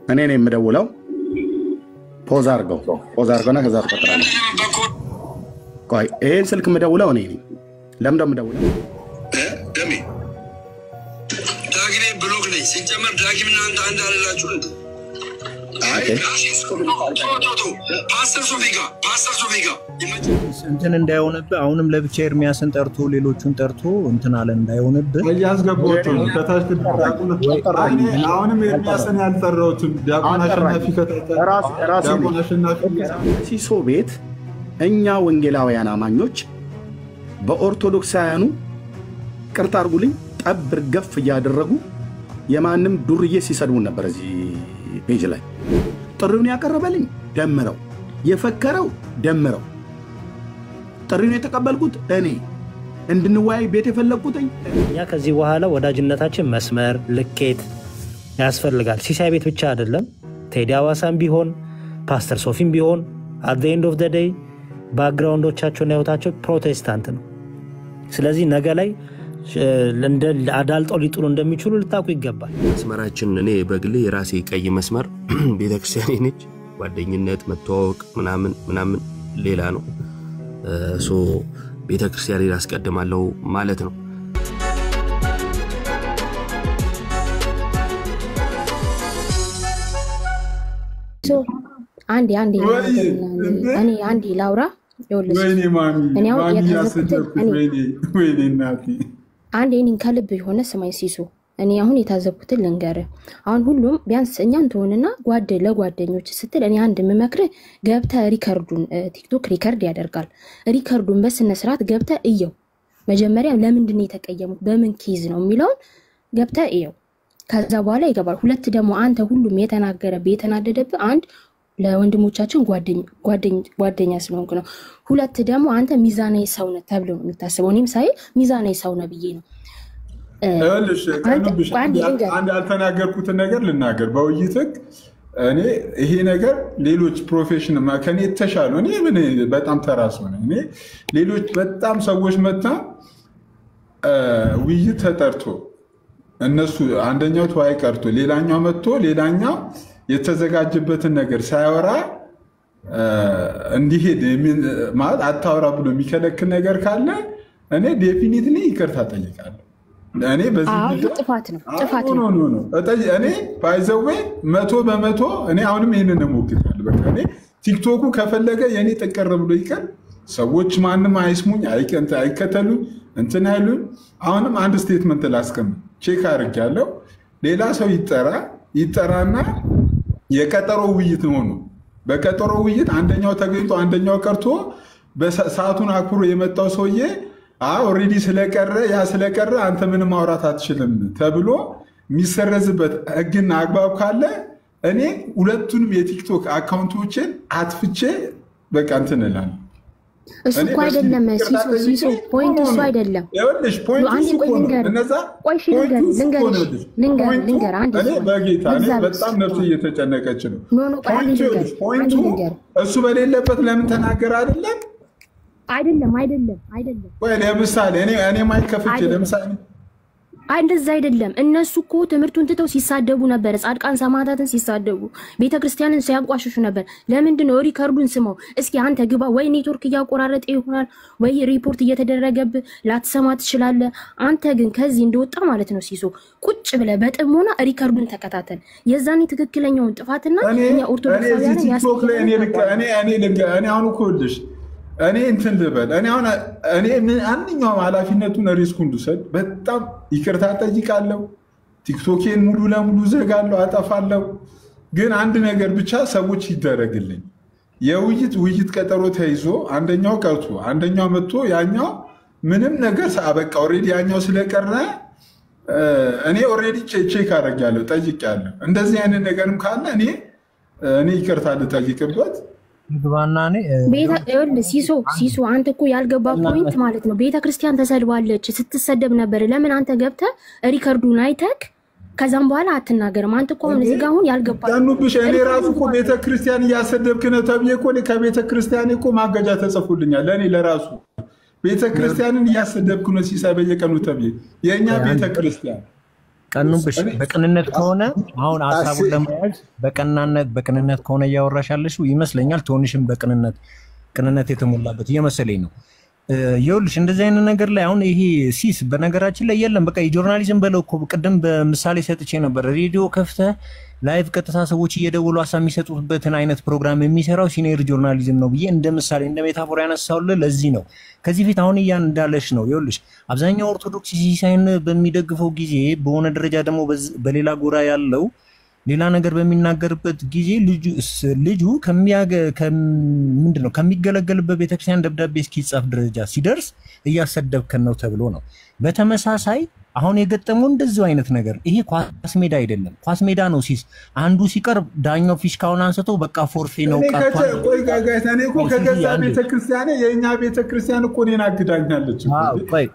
እኔ ነኝ የምደውለው። ፖዝ አድርገውና ከዛ ትቀጥላለህ። ቆይ ይሄን ስልክ የምደውለው እኔ ነኝ። ለምን እንደምደውለው ደሜ ዳግሜ ብሎክ ነኝ። ሲጀመር ዳግምና አንድ አለላችሁ እንዴ? ፓስተር ሶፊጋ እንትን እንዳይሆንብህ አሁንም ለብቻ ኤርሚያስን ጠርቶ ሌሎቹን ጠርቶ እንትን አለ እንዳይሆንብህ ያስገባችሁ ከታች አሁንም ኤርሚያስን ያልጠራሁትም ዲያቆን አሸናፊ ሲሶ ቤት እኛ ወንጌላውያን አማኞች በኦርቶዶክሳውያኑ ቅርታ አርጉልኝ ጠብር ገፍ እያደረጉ የማንም ዱርዬ ሲሰድቡን ነበር። እዚህ ፔጅ ላይ ጥሪውን ያቀረበልኝ ደምረው የፈከረው ደምረው ጥሪውን የተቀበልኩት እኔ እንድንወያይ ቤት የፈለግኩት ያ ከዚህ በኋላ ወዳጅነታችን መስመር ልኬት ያስፈልጋል። ሲሳይ ቤት ብቻ አይደለም ቴዲ አዋሳም ቢሆን ፓስተር ሶፊም ቢሆን at the end of the day ባክግራውንዶቻቸውና ህይወታቸው ፕሮቴስታንት ነው። ስለዚህ ነገ ላይ እንደ አዳልጠው ሊጥሉ እንደሚችሉ ልታውቁ ይገባል። መስመራችን እኔ በግሌ የራሴ ቀይ መስመር ቤተክርስቲያን ነች። ጓደኝነት መተዋወቅ ምናምን ሌላ ነው። ሶ ቤተክርስቲያን ያስቀድማለሁ ማለት ነው። ሶ አንዴ ላውራ ይወልስ እኔ አሁን አንዴ እኔን ከልብ የሆነ ሰማይ ሲሶ እኔ አሁን የታዘብኩትን ልንገር። አሁን ሁሉም ቢያንስ እኛን ተሆነና ለጓደኞች ስትል እኔ አንድ መመክረ ገብተ ሪከርዱን ቲክቶክ ሪከርድ ያደርጋል። ሪከርዱን በስነ ስርዓት ገብተ እየው። መጀመሪያ ለምንድን ነው የተቀየሙት በምን ኬዝ ነው የሚለውን ገብተ እየው። ከዛ በኋላ ይገባል። ሁለት ደግሞ አንተ ሁሉም የተናደደብህ አንድ ለወንድሞቻችን ጓደኛ ስለሆንክ ነው። ሁለት ደግሞ አንተ ሚዛናዊ ሰው ነህ ተብሎ ነው የሚታሰበው። እኔም ሳይ ሚዛናዊ ሰው ነህ ብዬ ነው። አንድ ያልተናገርኩትን ነገር ልናገር በውይይትክ እኔ ይሄ ነገር ሌሎች ፕሮፌሽን ከኔ ተሻሉ እኔ በጣም ተራስ ሆነ እኔ ሌሎች በጣም ሰዎች መጣ ውይይት ተጠርቶ እነሱ አንደኛው ተዋይ ቀርቶ ሌላኛው መጥቶ ሌላኛው የተዘጋጀበትን ነገር ሳይወራ እንዲሄድ ማለት አታወራ ብሎ የሚከለክል ነገር ካለ እኔ ዴፊኒትሊ ይቅርታ ጠይቃለሁ። እኔ በዚህ ጥፋት ነው እኔ ባይዘዌ 100% እኔ አሁንም ይሄንን እሞክራለሁ። በቃ እኔ ቲክቶኩ ከፈለገ የኔ ጥቅር ብሎ ይቀር ሰዎች ማንም አይስሙኝ አይከተሉኝ እንትን አይሉኝ። አሁንም አንድ ስቴትመንት ላስቀምጥ ቼክ አድርጌያለሁ። ሌላ ሰው ይጠራና የቀጠሮ ውይይት ነው። በቀጠሮ ውይይት አንደኛው ተገኝቶ አንደኛው ቀርቶ በሰዓቱን አክብሮ የመጣው ሰውዬ ኦሬዲ ስለቀረ አንተ ምንም ማውራት አትችልም ተብሎ የሚሰረዝበት ህግና አግባብ ካለ እኔ ሁለቱንም የቲክቶክ አካውንቶችን አጥፍቼ በቃ እንትን እላለሁ። እሱ እኮ አይደለም ሲሶ ፖይንት እሱ አይደለም። ይኸውልሽ ፖይንት እሱ እኮ ነው። እነዛ ልንገር አንድ በጌታ እኔ በጣም ነፍሴ እየተጨነቀች ነው። ፖይንቱ እሱ በሌለበት ለምን ተናገር አይደለም ወይ ለምሳሌ እኔ ማይከፍቼ ለምሳሌ እንደዛ አይደለም። እነሱ እኮ ትምህርቱን ትተው ሲሳደቡ ነበር። ጻድቃን ሰማዕታትን ሲሳደቡ ቤተክርስቲያንን ሲያቋሽሹ ነበር። ለምንድን ነው ሪከርዱን ስመው እስኪ አንተ ግባ። ወይ ኔትወርክ እያቆራረጠ ይሆናል ወይ ሪፖርት እየተደረገብ ላትሰማ ትችላለህ። አንተ ግን ከዚህ እንደወጣ ማለት ነው ሲሶ ቁጭ ብለህ በጥሞና ሪከርዱን ተከታተል። የዛኔ ትክክለኛውን ጥፋትና እኛ ኦርቶዶክሳውያን እኔ አሁን እኮ ልሽ እኔ እንትን ልበል እኔ አንኛውም ኃላፊነቱን ሪስኩን ልውሰድ። በጣም ይቅርታ ጠይቃለሁ። ቲክቶኬን ሙሉ ለሙሉ ዘጋለሁ፣ አጠፋለሁ። ግን አንድ ነገር ብቻ ሰዎች ይደረግልኝ። የውይይት ቀጠሮ ተይዞ አንደኛው ቀርቶ አንደኛው መጥቶ ያኛው ምንም ነገር በቃ ኦሬዲ ያኛው ስለቀረ እኔ ኦሬዲ ቼክ አደርጋለሁ፣ ጠይቄያለሁ። እንደዚህ አይነት ነገርም ካለ እኔ ይቅርታ ልጠይቅበት ግባናኔ ሲሶ አንተ እኮ ያልገባ ፖይንት ማለት ነው። ቤተክርስቲያን ተሰድባለች ስትሰደብ ነበር። ለምን አንተ ገብተህ ሪከርዱን አይተክ ከዛም በኋላ አትናገርም? አንተ እኮ እዚህ ጋር አሁን ያልገባ ያኑብሽ እኔ ራሱ እኮ ቤተክርስቲያን እያሰደብክ ነው ተብዬ እኮ ከቤተክርስቲያን እኮ ማገጃ ተጽፎልኛል። ለኔ ለራሱ ቤተክርስቲያንን እያሰደብክ ነው ሲሳይ በየቀኑ ተብዬ የኛ ቤተክርስቲያን ቀኑብሽ በቅንነት ከሆነ አሁን ሐሳቡን ለማያዝ በቅንነት ከሆነ ያወራሻለሽ ይመስለኛል ቶንሽም ቅንነት የተሞላበት እየመሰለኝ ነው ይኸውልሽ እንደዚህ አይነት ነገር ላይ አሁን ይሄ ሲስ በነገራችን ላይ የለም በቃ የጆርናሊዝም በለው እኮ ቅድም በምሳሌ ሰጥቼ ነበር ሬዲዮ ከፍተህ ላይቭ ቀጥታ ሰዎች እየደወሉ ሐሳብ የሚሰጡበትን አይነት ፕሮግራም የሚሰራው ሲኒየር ጆርናሊዝም ነው ብዬ እንደ ምሳሌ እንደ ሜታፎር ያነሳውልህ ለዚህ ነው ከዚህ ፊት አሁን እንዳለሽ ነው ይኸውልሽ አብዛኛው ኦርቶዶክስ ሲሳይን በሚደግፈው ጊዜ በሆነ ደረጃ ደግሞ በሌላ ጎራ ያለው ሌላ ነገር በሚናገርበት ጊዜ ልጁ ምንድነው ከሚገለገልበት ቤተክርስቲያን ደብዳቤ እስኪጻፍ ደረጃ ሲደርስ እያሰደብከን ነው ተብሎ ነው በተመሳሳይ አሁን የገጠመው እንደዚህ አይነት ነገር ይሄ ኳስ ሜዳ አይደለም ኳስ ሜዳ ነው ሲስ አንዱ ሲቀርብ ዳኛው ፊሽካውን አንስቶ በቃ ፎርፌ ነው ቃቷል ቆይ ጋይስ እኔ እኮ ከገዛ ቤተክርስቲያን የኛ ቤተክርስቲያን እኮ እኔን አግዳኛለች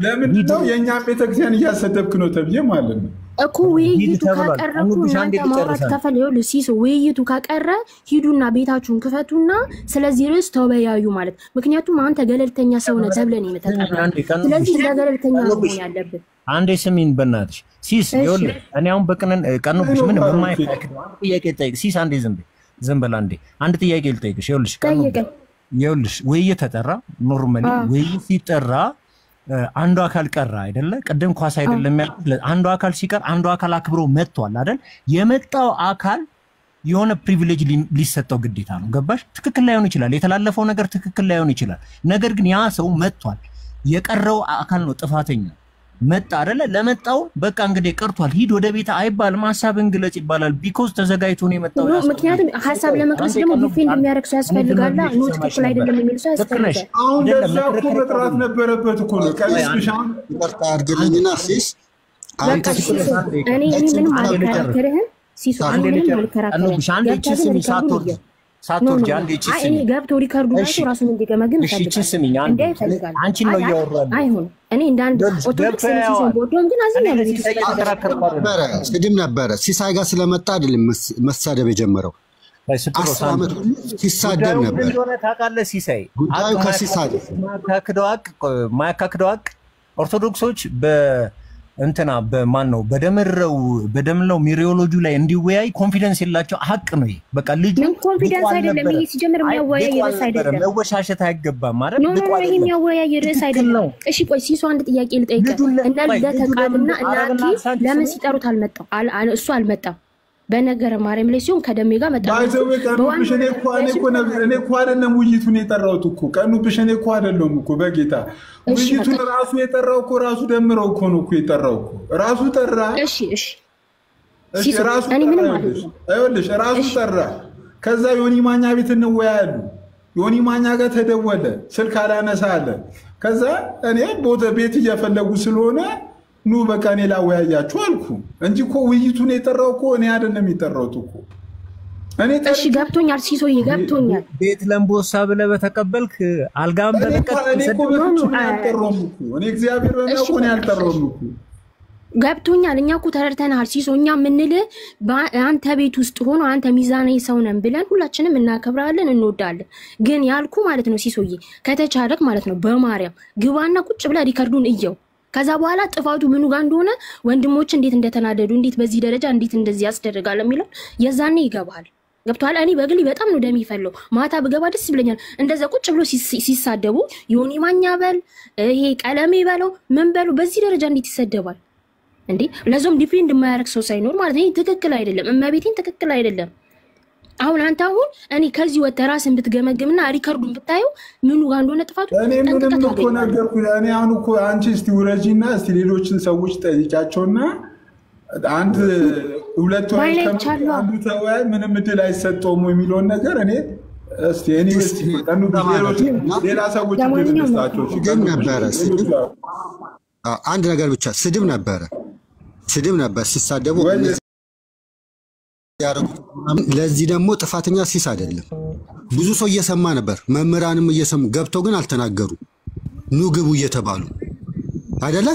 ለምን ነው የኛ ቤተክርስቲያን እያሰደብክ ነው ተብዬ ማለት ነው እኮ ውይይቱ ካቀረብኩ እናንተ ማውራት ከፈለዩ ሲሶ ውይይቱ ካቀረ ሂዱና ቤታችሁን ክፈቱና ስለዚህ ርዕስ ተወያዩ ማለት ምክንያቱም አንተ ገለልተኛ ሰው ነህ ተብለን ይመጣጣል ስለዚህ ለገለልተኛ ነው ያለብን አንዴ ስሚን በእናትሽ ሲስ ይኸውልህ እኔ አሁን ቀኑብሽ ምን የማይፈቅደው ጥያቄ ጠይቅ ሲስ አንዴ ዝም በል አንድ ጥያቄ ልጠይቅሽ ይኸውልሽ ውይይት ተጠራ ኖርማሊ ውይይት ሲጠራ አንዱ አካል ቀራ አይደለ ቀደም ኳስ አይደለም ያልኩት አንዱ አካል ሲቀር አንዱ አካል አክብሮ መጥቷል አይደል የመጣው አካል የሆነ ፕሪቪሌጅ ሊሰጠው ግዴታ ነው ገባሽ ትክክል ላይሆን ይችላል የተላለፈው ነገር ትክክል ላይሆን ይችላል ነገር ግን ያ ሰው መጥቷል የቀረው አካል ነው ጥፋተኛ መጣ አይደለ ለመጣው በቃ እንግዲህ ቀርቷል ሂድ ወደ ቤት አይባልም ሐሳብን ግለጽ ይባላል ቢኮዝ ተዘጋጅቶ ነው የመጣው ምክንያቱም ሐሳብ ለመግለጽ ደግሞ ዲፌንድ የሚያደርግ ሰው ያስፈልጋል ነው ትክክል አይደለም የሚል ሰው ያስፈልጋል አሁን ለዛ እኮ መጥራት ነበረበት እኮ ነው ቀንስብሻን ይቅርታ አድርግልኝና ሲስ አንተ እኔ ምንም አልከራከርህም ሲሶ እኔ ምንም አልከራከርህም ሳትወርጂ አንዴ እቺ እኔ ገብቶ ሪካርዱ ላይ ራሱን እንዲገመግም ይፈልጋል አንቺ ነው ያወራል አይሆን እኔ እንዳንድ ኦቶዶክስ ሲሶን ቦዶም ግን አዝኛለሁ ስድም ነበረ ሲሳይ ጋር ስለመጣ አይደለም መሳደብ የጀመረው 10 ዓመት ሲሳደብ ነበር እንደሆነ ታውቃለህ ሲሳይ ጉዳዩ ከሲሳይ ማያካክደው ኦርቶዶክሶች እንትና በማን ነው በደምለው ሚሪዮሎጂ ላይ እንዲወያይ ኮንፊደንስ የላቸው ሀቅ ነው በቃ ልጅ ኮንፊደንስ አይደለም ይሄ ሲጀምር የሚያወያይ ርዕስ አይደለም መወሻሸት አይገባም ማለት ነው ይሄ የሚያወያይ ርዕስ አይደለም እሺ ቆይ ሲሶ አንድ ጥያቄ ልጠይቅህ እና ለተቃልና እናኪ ለምን ሲጠሩት አልመጣም እሱ አልመጣም በነገረ ማርያም ላይ ሲሆን ከደሜ ጋር መጣ ባይዘው እኔ እኮ አይደለም ውይይቱን የጠራሁት እኮ ቀኑብሽ እኔ እኮ አይደለም እኮ በጌታ ውይይቱን ራሱ የጠራው እኮ ራሱ ደምረው እኮ ነው እኮ የጠራው እኮ ራሱ ጠራ እሺ ራሱ እኔ ምንም አይደለም ራሱ ጠራ ከዛ ዮኒ ማኛ ቤት እንወያያሉ ዮኒ ማኛ ጋር ተደወለ ስልክ አላነሳ አለ ከዛ እኔ ቤት እየፈለጉ ስለሆነ ኑ በቃ እኔ ላወያያችሁ አልኩ እንጂ እኮ ውይይቱን የጠራው እኮ እኔ አይደለም የጠራሁት እኮ እኔ እሺ ገብቶኛል ሲሶዬ ገብቶኛል ቤት ለምቦሳ ብለህ በተቀበልክ አልጋም በለቀቅ እኔ እኮ ያልጠራሁም እኮ እኔ እግዚአብሔር በሚያውቅ እኔ ያልጠራሁም እኮ ገብቶኛል እኛ እኮ ተረድተናል ሲሶ እኛ የምንልህ አንተ ቤት ውስጥ ሆኖ አንተ ሚዛናዊ ሰው ነን ብለን ሁላችንም እናከብራለን እንወዳለን ግን ያልኩ ማለት ነው ሲሶዬ ከተቻለክ ማለት ነው በማርያም ግባና ቁጭ ብለህ ሪከርዱን እየው ከዛ በኋላ ጥፋቱ ምኑ ጋር እንደሆነ ወንድሞች እንዴት እንደተናደዱ እንዴት በዚህ ደረጃ እንዴት እንደዚህ ያስደርጋል የሚለው የዛኔ ይገባል ገብቷል እኔ በግሊ በጣም ነው ደሚፈልው ማታ በገባ ደስ ይብለኛል እንደዛ ቁጭ ብሎ ሲሳደቡ ዮኒ ማኛ በል ይሄ ቀለሜ በለው ምን በለው በዚህ ደረጃ እንዴት ይሰደባል እንዴ ለዞም ዲፌንድ የማያረክ ሰው ሳይኖር ማለት ነው ትክክል አይደለም እመቤቴን ትክክል አይደለም አሁን አንተ አሁን እኔ ከዚህ ወጥ ራስን ብትገመግምና ሪከርዱን ብታየው ምኑ ጋር እንደሆነ ጥፋቱ እኔ ምንም እኮ ነገርኩ እኔ አሁን እኮ አንቺ እስቲ ውረጂና እስቲ ሌሎችን ሰዎች ጠይቂያቸውና አንድ ሁለት ወይ አንዱ ተወያይ ምንም እድል አይሰጠውም የሚለውን ነገር እኔ እስቲ እኔ እስቲ ቀኑ ሌላ ሰዎች እንደነሳቸው ሲገኝ ነበረ አንድ ነገር ብቻ ስድብ ነበር ሲሳደቡ ለዚህ ደግሞ ጥፋተኛ ሲስ አይደለም ብዙ ሰው እየሰማ ነበር መምህራንም እየሰሙ ገብተው ግን አልተናገሩ ኑ ግቡ እየተባሉ አይደለ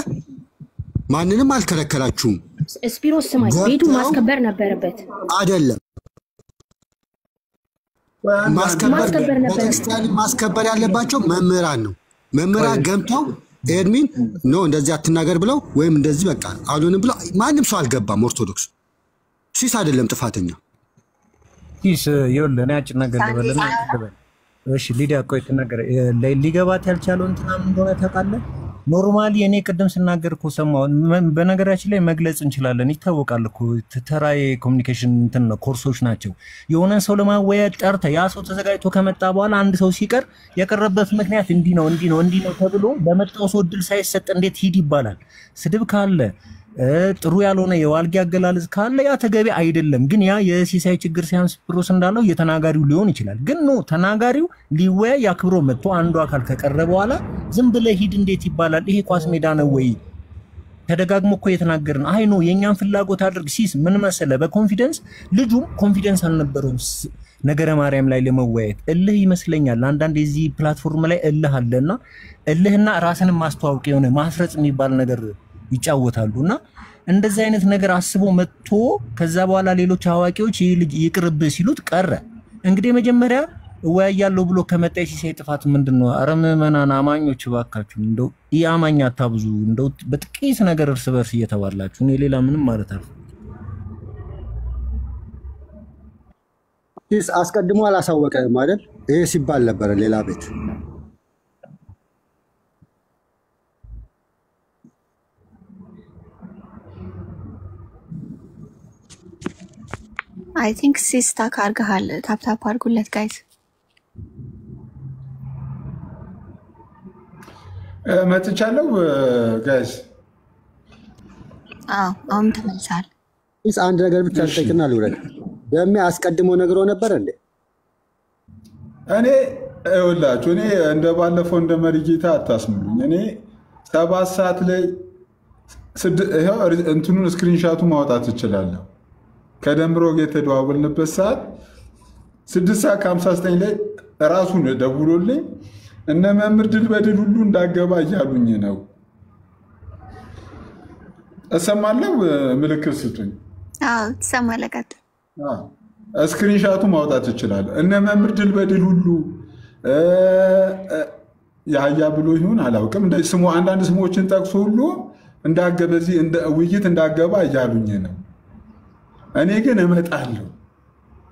ማንንም አልከለከላችሁም ስፒሮስ ስማይ ቤቱ ማስከበር ነበረበት አይደለም ማስከበር ያለባቸው መምህራን ነው መምህራን ገብተው ኤድሚን ኖ እንደዚህ አትናገር ብለው ወይም እንደዚህ በቃ አሉንም ብለው ማንም ሰው አልገባም። ኦርቶዶክስ ሲስ አይደለም ጥፋተኛ። ሲስ ይኸውልህ እኔ አጭር ነገር ልበልና እሺ ሊዲያ ቆይ ትናገር ሊገባት ያልቻለው እንትና ምን እንደሆነ ታውቃለህ? ኖርማሊ እኔ ቅድም ስናገር እኮ ሰማሁ። በነገራችን ላይ መግለጽ እንችላለን ይታወቃል እኮ ተራዬ ኮሙኒኬሽን እንትን ነው ኮርሶች ናቸው። የሆነን ሰው ለማወያየት ጠርተህ ያ ሰው ተዘጋጅቶ ከመጣ በኋላ አንድ ሰው ሲቀር የቀረበት ምክንያት እንዲህ ነው ተብሎ ለመጣው ሰው እድል ሳይሰጥ እንዴት ሂድ ይባላል? ስድብ ካለ ጥሩ ያልሆነ የዋልጌ አገላለጽ ካለ ያ ተገቢ አይደለም። ግን ያ የሲሳይ ችግር ሲያንስ ፕሮስ እንዳለው የተናጋሪው ሊሆን ይችላል። ግን ነው ተናጋሪው ሊወያይ ያክብሮ መጥቶ አንዱ አካል ከቀረበ በኋላ ዝም ብለህ ሂድ እንዴት ይባላል? ይሄ ኳስ ሜዳ ነው ወይ? ተደጋግሞ እኮ የተናገርን አይ ነው የኛን ፍላጎት አድርግ ሲስ ምን መሰለ በኮንፊደንስ ልጁም ኮንፊደንስ አልነበረውም ነገረ ማርያም ላይ ለመወያየት እልህ ይመስለኛል። አንዳንድ የዚህ ፕላትፎርም ላይ እልህ አለና እልህና ራስንም ማስተዋወቅ የሆነ ማስረጽ የሚባል ነገር ይጫወታሉና እንደዚህ አይነት ነገር አስቦ መጥቶ ከዛ በኋላ ሌሎች አዋቂዎች ይህ ልጅ ይቅርብ ሲሉት ቀረ። እንግዲህ መጀመሪያ ወያያለው ብሎ ከመጣ ሲሳይ ጥፋት ምንድነው? አረ ምዕመናን አማኞች ባካችሁ እንደው ያማኛ አታብዙ። እንደው በጥቂት ነገር እርስ በርስ እየተባላችሁ እኔ ሌላ ምንም ማለት አልኩ። ሲስ አስቀድሞ አላሳወቀም አይደል? ይሄ ሲባል ነበር ሌላ ቤት I think ሲስታ ካርጋሃል ታፕታፕ አድርጉለት ጋይስ። መጥቻለሁ ጋይስ። አሁን ተመልሳል። ሲስ አንድ ነገር ብቻ ልጠይቅና ልውረድ። ደሜ አስቀድሞ ነግሮ ነበር እንዴ? እኔ እውላችሁ እኔ እንደ ባለፈው እንደ መሪጌታ አታስምሉኝ። እኔ 7 ሰዓት ላይ እንትኑን ስክሪንሻቱ ማውጣት እችላለሁ። ከደምሮ ጋር የተደዋወልንበት ሰዓት 6 ሰዓት ከ59 ላይ ራሱን ደውሎልኝ እነ መምህር ድል በድል ሁሉ እንዳገባ እያሉኝ ነው። እሰማለሁ። ምልክት ስጡኝ። ትሰማለህ። ስክሪንሻቱ ማውጣት ይችላል። እነ መምህር ድል በድል ሁሉ ያህያ ብሎ ይሁን አላውቅም ስሙ አንዳንድ ስሞችን ጠቅሶ ሁሉ እንዳገበዚህ ውይይት እንዳገባ እያሉኝ ነው። እኔ ግን እመጣለሁ።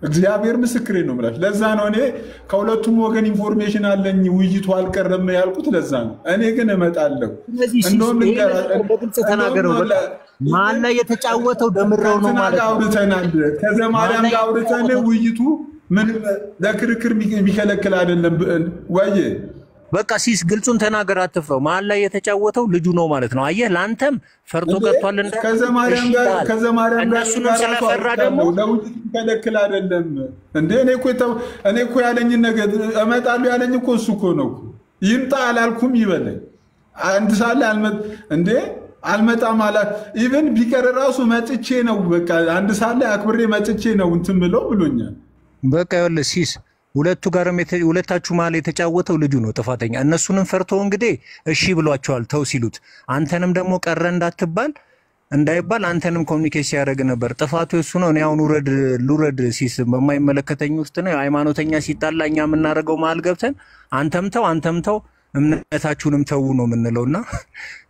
እግዚአብሔር ምስክሬ ነው የምላችሁ። ለዛ ነው እኔ ከሁለቱም ወገን ኢንፎርሜሽን አለኝ ውይይቱ አልቀረም ያልኩት ለዛ ነው። እኔ ግን እመጣለሁ። እንደውም በግልጽ ተናገረው። ማን ላይ የተጫወተው ደምረው ነው ማለት ነው። አውርተናል። ከዘማርያም ጋር አውርተን ውይይቱ ምን ለክርክር የሚከለክል አይደለም ወይ? በቃ ሲስ ግልጹን ተናገር፣ አትፍረው። መሀል ላይ የተጫወተው ልጁ ነው ማለት ነው። አየህ ለአንተም ፈርቶ ቀጥቷል። ከዘማርያም ጋር እነሱንም ስለፈራ ደግሞ ለውይይት የሚከለክል አይደለም እንዴ? እኔ እኮ ያለኝን ነገር እመጣለሁ ያለኝ እኮ እሱ እኮ ነው። ይምጣ አላልኩም ይበለኝ። አንድ ሳለ እንዴ አልመጣም አላት። ኢቨን ቢቀር ራሱ መጥቼ ነው በቃ አንድ ሳለ አክብሬ መጥቼ ነው እንትን ብለው ብሎኛል። በቃ ይኸውልህ ሲስ ሁለታችሁ መሀል የተጫወተው ልጁ ነው ጥፋተኛ። እነሱንም ፈርቶ እንግዲህ እሺ ብሏቸዋል ተው ሲሉት፣ አንተንም ደግሞ ቀረ እንዳይባል አንተንም ኮሚኒኬት ሲያደርግ ነበር። ጥፋቱ እሱ ነው። እኔ አሁን ልውረድ ሲስ በማይመለከተኝ ውስጥ ነው። ሃይማኖተኛ ሲጣላ እኛ የምናደርገው መሀል ገብተን አንተም ተው እምነታችሁንም ተው ነው የምንለውና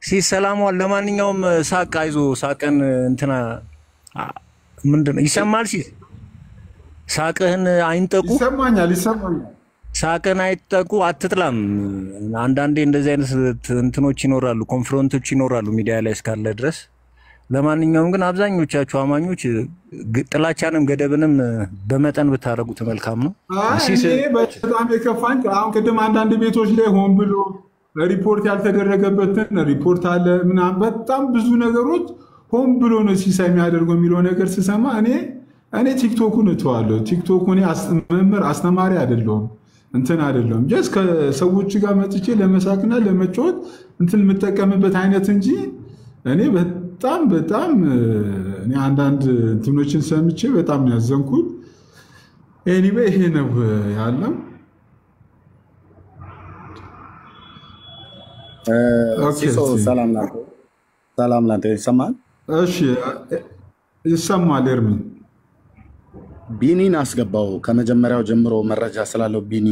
ሲስ ሰላሟል። ለማንኛውም ሳቅ አይዞ ሳቀን እንትና ምንድን ነው ይሰማል ሲስ ሳቅህን አይንጠቁ። ይሰማኛል። ሳቅህን አይጠቁ አትጥላም። አንዳንዴ እንደዚህ አይነት እንትኖች ይኖራሉ፣ ኮንፍሮንቶች ይኖራሉ ሚዲያ ላይ እስካለ ድረስ። ለማንኛውም ግን አብዛኞቻችሁ አማኞች ጥላቻንም ገደብንም በመጠን ብታረጉት መልካም ነው። በጣም የከፋኝ አሁን ቅድም አንዳንድ ቤቶች ላይ ሆን ብሎ ሪፖርት ያልተደረገበትን ሪፖርት አለ ምናምን በጣም ብዙ ነገሮች ሆን ብሎ ነው ሲሳይ የሚያደርገው የሚለው ነገር ስሰማ እኔ ቲክቶኩን እተዋለሁ። ቲክቶክ እኔ መምህር አስተማሪ አይደለሁም እንትን አይደለሁም። ጀስት ከሰዎች ጋር መጥቼ ለመሳቅና ለመጫወት እንትን የምጠቀምበት አይነት እንጂ እኔ በጣም እኔ አንዳንድ እንትኖችን ሰምቼ በጣም ያዘንኩት። ኤኒዌይ ይሄ ነው ያለው። ሰላም ላንተ ይሰማል? እሺ ይሰማል። ኤርሚ ቢኒን አስገባው። ከመጀመሪያው ጀምሮ መረጃ ስላለው ቢኒ